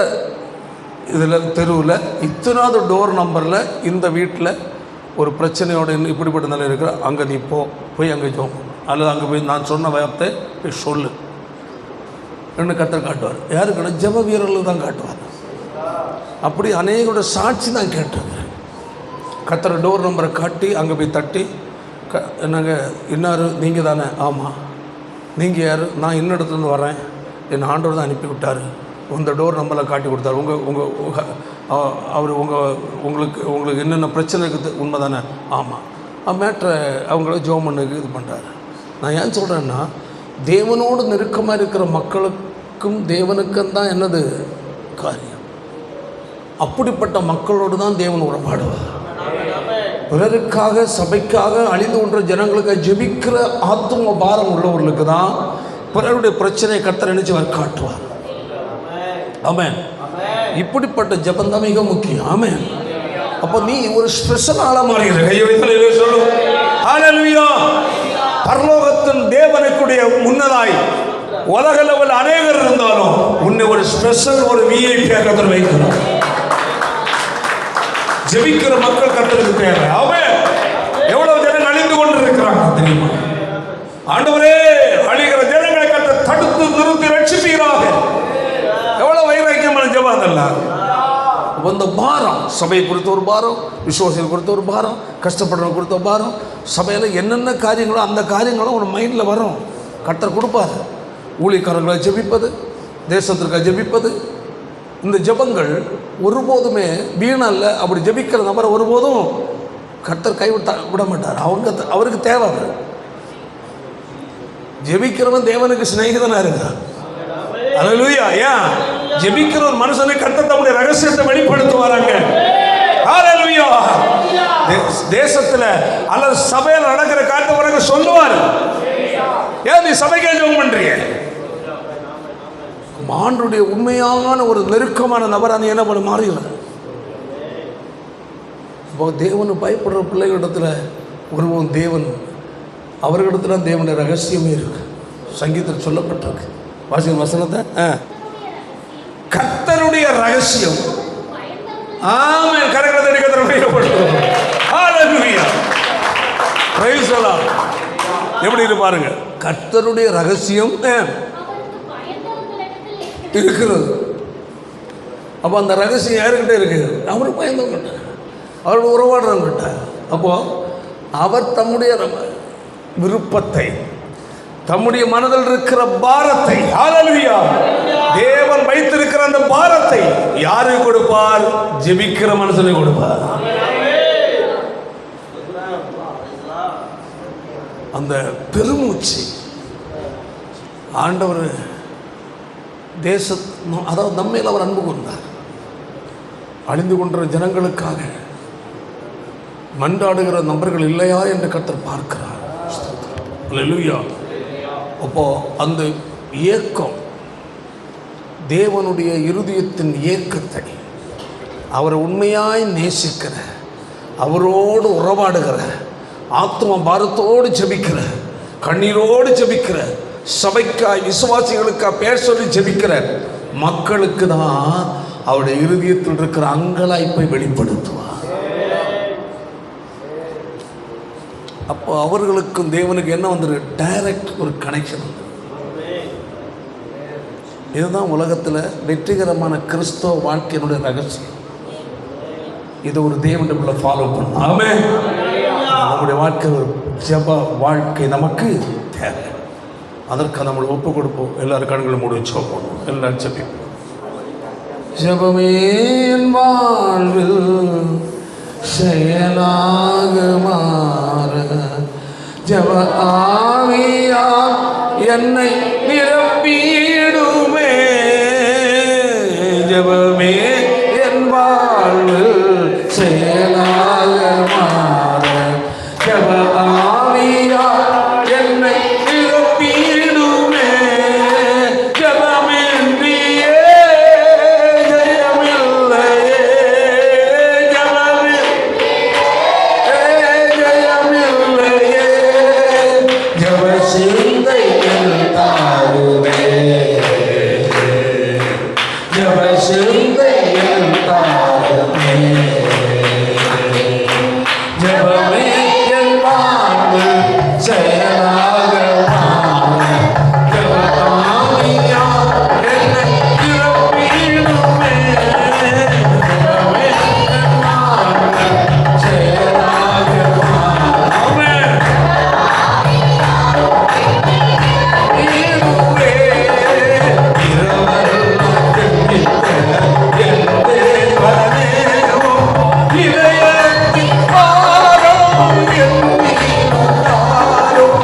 இதில் தெருவில் இத்தனாவது டோர் நம்பரில் இந்த வீட்டில் ஒரு பிரச்சனையோட இப்படிப்பட்ட நிலை இருக்கிற அங்கே நீ போய் அங்கே ஜோம் அல்லது அங்கே போய் நான் சொன்ன வார்த்தை போய் சொல்லு என்று கத்தர் காட்டுவார். யாருக்குன்னா ஜெப வீரர்கள் தான் காட்டுவார். அப்படி அநேகரோட சாட்சி தான் கேட்டிருக்கிறேன். கத்தர் டோர் நம்பரை காட்டி அங்கே போய் தட்டி, என்னங்க இன்னாரு நீங்கள் தானே? ஆமாம். நீங்கள் யார்? நான் இன்ன இடத்துலேருந்து வரேன், என் ஆண்டவர் தான் அனுப்பி விட்டார், இந்த டோர் நம்பரில் காட்டி கொடுத்தாரு. அவர் உங்களுக்கு என்னென்ன பிரச்சனை இருக்குது உண்மை தானே? ஆமாம். மேட்ரை அவங்கள ஜோம் பண்ணுக்கு இது பண்ணுறாரு. நான் ஏன் சொல்கிறேன்னா, தேவனோடு நெருக்கமாக இருக்கிற மக்களுக்கும் தேவனுக்கும் தான் என்னது காரியம். அப்படிப்பட்ட மக்களோடு தான் தேவன் உறவாடுவார். பிறருக்காக சபைக்காக அழிந்து கொண்ட ஜனங்களுக்காக ஜெபிக்கிற ஆத்தும பாரம் உள்ளவர்களுக்கு தான் பிறருடைய பிரச்சனையை கர்த்தர் நினைச்சவர் காட்டுவார். ஆமென். இப்படிப்பட்ட ஜெபம் தான் மிக முக்கியம். ஆமென். அப்போ நீ ஒரு ஸ்பெஷல் ஆளா மாறுகிற. ஹல்லேலூயா. பரலோகத்தின் தேவனுக்குடைய முன்னதாய் உலக லெவல் அநேகர் இருந்தாலும் உன்னை ஒரு ஸ்பெஷல் ஒரு விஐபியாக கர்த்தர் வைக்கிறார். ஜெபிக்கிற மக்கள் கர்த்தருக்கு தேவை. ஆமென். எவ்வளவு ஜனங்கள் அழிந்து கொண்டு இருக்கிறாங்க தெரியுமா? ஆண்டவரே, அழிகிற ஜனங்களை கர்த்தர் தடுத்து நிறுத்தி ரட்சிப்பீராக. எவ்வளவு வைராக்கியமான ஜெபம் அதெல்லாம். அந்த பாரம், சபையை குறித்த ஒரு பாரம், விசுவாசிகள் குறித்த ஒரு பாரம், கஷ்டப்படுறவங்க குறித்த பாரம், சபையில் என்னென்ன காரியங்களோ அந்த காரியங்களும் ஒரு மைண்டில் வரும். கர்த்தர் கொடுப்பார். ஊழியக்காரர்களை ஜெபிப்பது, தேசத்திற்காக ஜெபிப்பது, இந்த ஜெபங்கள் ஒருபோதுமே வீணல்ல. அப்படி ஜெபிக்கிற நபரை ஒருபோதும் கர்த்தர் விட மாட்டார். அவருக்கு தேவை. ஜெபிக்கிறவன் தேவனுக்கு சிநேகிதனா இருக்கான். ஹல்லேலூயா. ஏன் ஜெபிக்கிற ஒரு மனுஷனை கர்த்தர் தம்முடைய ரகசியத்தை வெளிப்படுத்துவாராங்க. ஹல்லேலூயா. தேசத்துல அல்லது சபையில் நடக்கிற காரியத்தை சொல்லுவார். ஏன் நீ சபைக்கே ஜெபம் பண்றீங்க? ஆண்டவருடைய உண்மையான ஒரு நெருக்கமான நபர் அந்த என்ன பண்ண மாறுகிறார். இப்போ தேவனு பயப்படுற பிள்ளைகளிடத்தில் ஒருவன் தேவன், அவர்களிடத்துல தேவனுடைய ரகசியமே இருக்கு. சங்கீதத்தில் சொல்லப்பட்டிருக்கு. வாசிக்க வசனத்தை. கர்த்தருடைய ரகசியம். ஆமென். கரங்களை எப்படி பாருங்க. கர்த்தருடைய ரகசியம் இருக்கிறது. அப்போ அந்த ரகசியம் யாருக்கிட்ட இருக்கு? அவரு பயந்தவங்கிட்ட, அவரோட உறவாடுறவங்கிட்ட. அப்போ அவர் தம்முடைய விருப்பத்தை, தம்முடைய மனதில் இருக்கிற பாரத்தை, ஹல்லேலூயா, தேவன் வைத்திருக்கிற அந்த பாரத்தை யாருக்கு கொடுப்பார்? ஜெபிக்கிற மனுஷனை கொடுப்பார். அந்த பெருமூச்சு ஆண்டவர் அதாவது நம்மையில் அவர் அன்பு கொண்டார். அழிந்து கொண்ட ஜனங்களுக்காக மன்றாடுகிற நபர்கள் இல்லையா என்று கர்த்தர் பார்க்கிறார். ஹல்லேலூயா. அப்போ அந்த ஏக்கம், தேவனுடைய இருதயத்தின் ஏக்கத்தை, அவரை உண்மையாய் நேசிக்கிற, அவரோடு உறவாடுகிற, ஆத்ம பாரத்தோடு ஜெபிக்கிற, கண்ணீரோடு ஜெபிக்கிற, சபைக்காய் விசுவாசிகளுக்காக பேர் சொல்லி ஜெபிக்கிற மக்களுக்கு தான் அவருடைய இருதயத்தில் இருக்கிற அங்கலாய்ப்பை வெளிப்படுத்துவார். அப்போ அவர்களுக்கும் தேவனுக்கு என்ன வந்துரு? டைரக்ட் ஒரு கனெக்ஷன் வந்து. இதுதான் உலகத்தில் வெற்றிகரமான கிறிஸ்தவ வாழ்க்கையினுடைய ரகசியம். இது ஒரு தேவனுக்குள்ள ஃபாலோ பண்ணணும். ஆமென். நம்முடைய வாழ்க்கை ஒரு ஜெப வாழ்க்கை நமக்கு தேவை. அதற்கு நம்மளை ஒப்பு கொடுப்போம். எல்லாரும் கண்களும் மூடி வச்சோம். எல்லாரும் ஜெபிப்போம். ஜெபமே என் வாழ்வில் செயலாக மாற ஜப ஆவியா என்னை நிரப்பிடுமே, ஜபமே என் வாழ்வில் செயலாக மாற. ஜப ஆவியா என்னை நிரப்பிடுமே, ஜபமின்றியே ஜெயமில்லையே, ஜெயமில்லையே. ஜப சிந்தைகள் தாருமே, ஜப சிந்தைகள் தாருமே, ஜபமே என் வாழ்வில் செயலாக மாற. ஜப ஆவியா என்னை நிரப்பிடுமே, ஜபமே என் வாழ்வில் செயலாக மாற. இருவே இரவெல்லாம் ஜெபித்த என் தேவனே, இதயத்தின் பாரம் என் மீது தாரும்.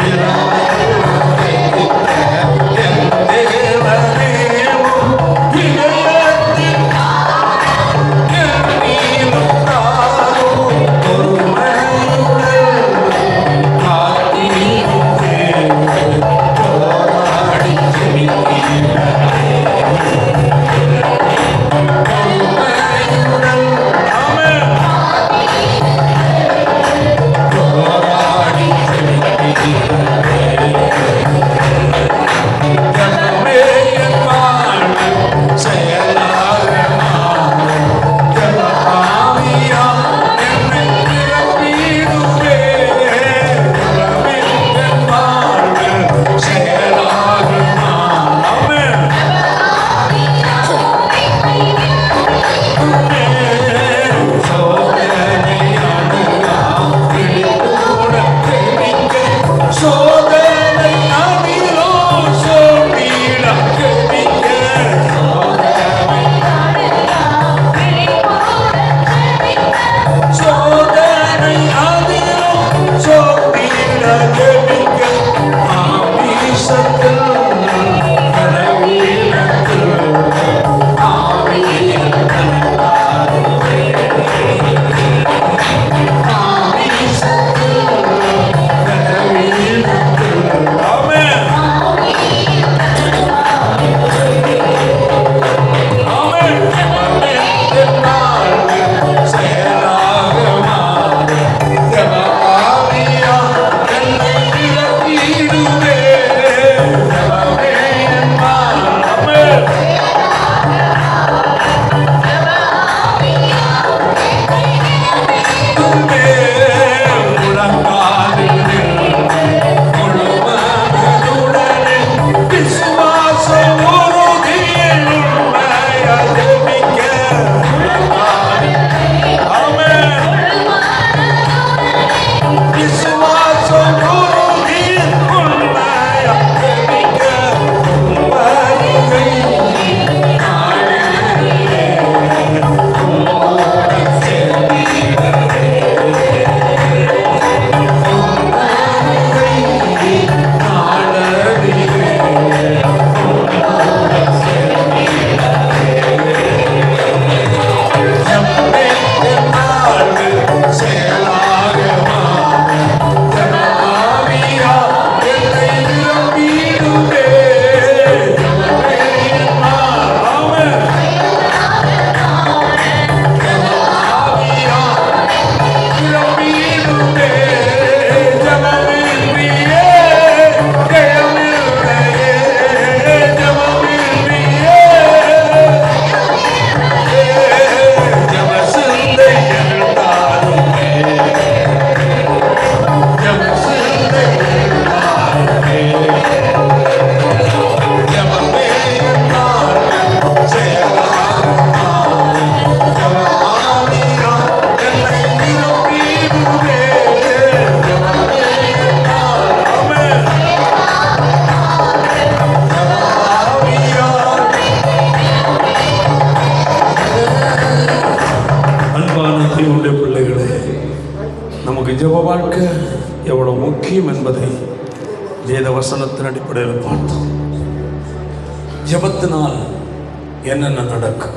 இரவெல்லாம் ஜெபித்த என் தேவனே, இதயத்தின் என் மீது தாரும். பொறுமையுடன் காத்திருப்பேன், போராடி ஜெபிக்கிறேன். பொறுமையுடன் போராடி ஜெபிக்கிறேன். ஜபமே என் வாழ்வில் செயலாக மாற. ஜப ஆவியா என்னை நிரப்பிடுமே, ஜபமே என் வாழ்வில் செயலாக மாற. சோதனை அதிலோ சோம்பிட கெபிக்க, சோதனை அதிலோ சோம்பிட கெபிக்க. ஆபீசத்தில் கரவீரத்தில் ஆவியில் ஜெப வாழ்க்கை முக்கியம் என்பதை வேத வசனத்தின் அடிப்படையில் பார்த்தோம். ஜெபத்தினால் என்னென்ன நடக்கும்,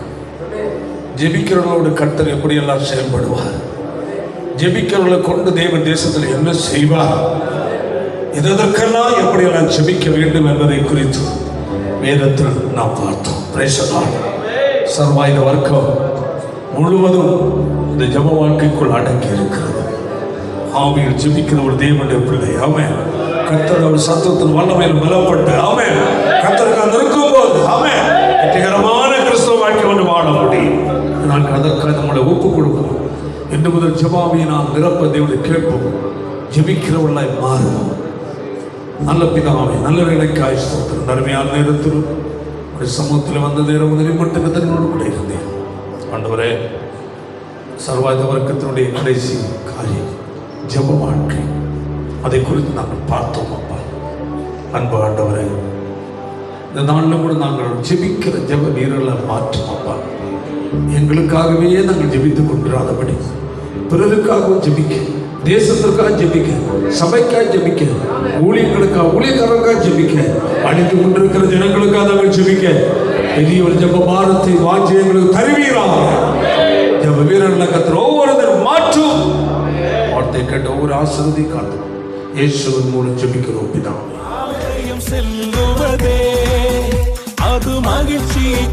ஜெபிக்கிறவர்களோடு கர்த்தர் எப்படியெல்லாம் செயல்படுவார், ஜெபிக்கிறவர்களை கொண்டு தேவன் தேசத்தில் என்ன செய்வார், இதற்கெல்லாம் எப்படியெல்லாம் ஜெபிக்க வேண்டும் என்பதை குறித்து வேதத்தில் நாம் பார்த்தோம். Praise the Lord. சர்வாயுத வர்க்கம் முழுவதும் இந்த ஜெப வாழ்க்கைக்குள் அடங்கி இருக்கிறது. ஆவியில் ஜெபிக்கிற ஒரு தேவனுடைய பிள்ளை, ஆமென், கர்த்தருடைய சத்தத்தின் வல்லமையில் பலப்பட்டு, ஆமென், கர்த்தருக்கு நிற்கும் போது, ஆமென், வெற்றிகரமான கிறிஸ்தவ வாழ்க்கை ஒன்று வாழ முடியும். நான் அதற்காக நம்மளை ஒப்புக் கொடுப்போம். இன்று முதல் ஜெபாவியை நாம் நிரப்ப தேவனை கேட்போம். ஜெபிக்கிறவர்களாய் மாறுவோம். நல்ல பிதாவே, நல்ல வேலைக்காய் ஸ்தோத்திரம். அருமையான நேரத்தில் ஒரு சமூகத்தில் வந்த நேரம் முதலில் மட்டும் கர்த்தரோடு கூட இருந்தேன். ஆண்டவரே, சர்வாயுத வர்க்கத்தினுடைய கடைசி காரியம் ஜெப வாழ்க்கை, அதை குறித்து நாங்கள் பார்த்தோம். அப்பா, அன்பு ஆண்டவரே, இந்த நாளில் கூட நாங்கள் ஜெபிக்கிற ஜெப வீரர்களை மாற்றும். அப்பா, எங்களுக்காகவே நாங்கள் ஜெபித்துக் கொண்டிராதபடி பிறருக்காகவும் ஜெபிக்க, தேசத்திற்காக ஜெபிக்க, சபைக்காக ஜெபிக்க, ஊழியர்களுக்காக, ஊழியக்காரர்களுக்காக ஜெபிக்க, அழிந்து கொண்டிருக்கிற ஜனங்களுக்காக நாங்கள் ஜெபிக்க பெரிய ஒரு ஜெப பாரத்தை வாஞ்சி எங்களுக்கு தருவீராக. ஜெப வீரர்களை கர்த்தர் ஒவ்வொருத்தரும் மாற்றும். வார்த்தை கேட்ட ஒவ்வொரு ஆசீர்வதி காட்டும். இயேசுவின் மூலம் ஜெபிக்கிறோம் பிதாவே. செல்லுவதே அது மகிழ்ச்சியை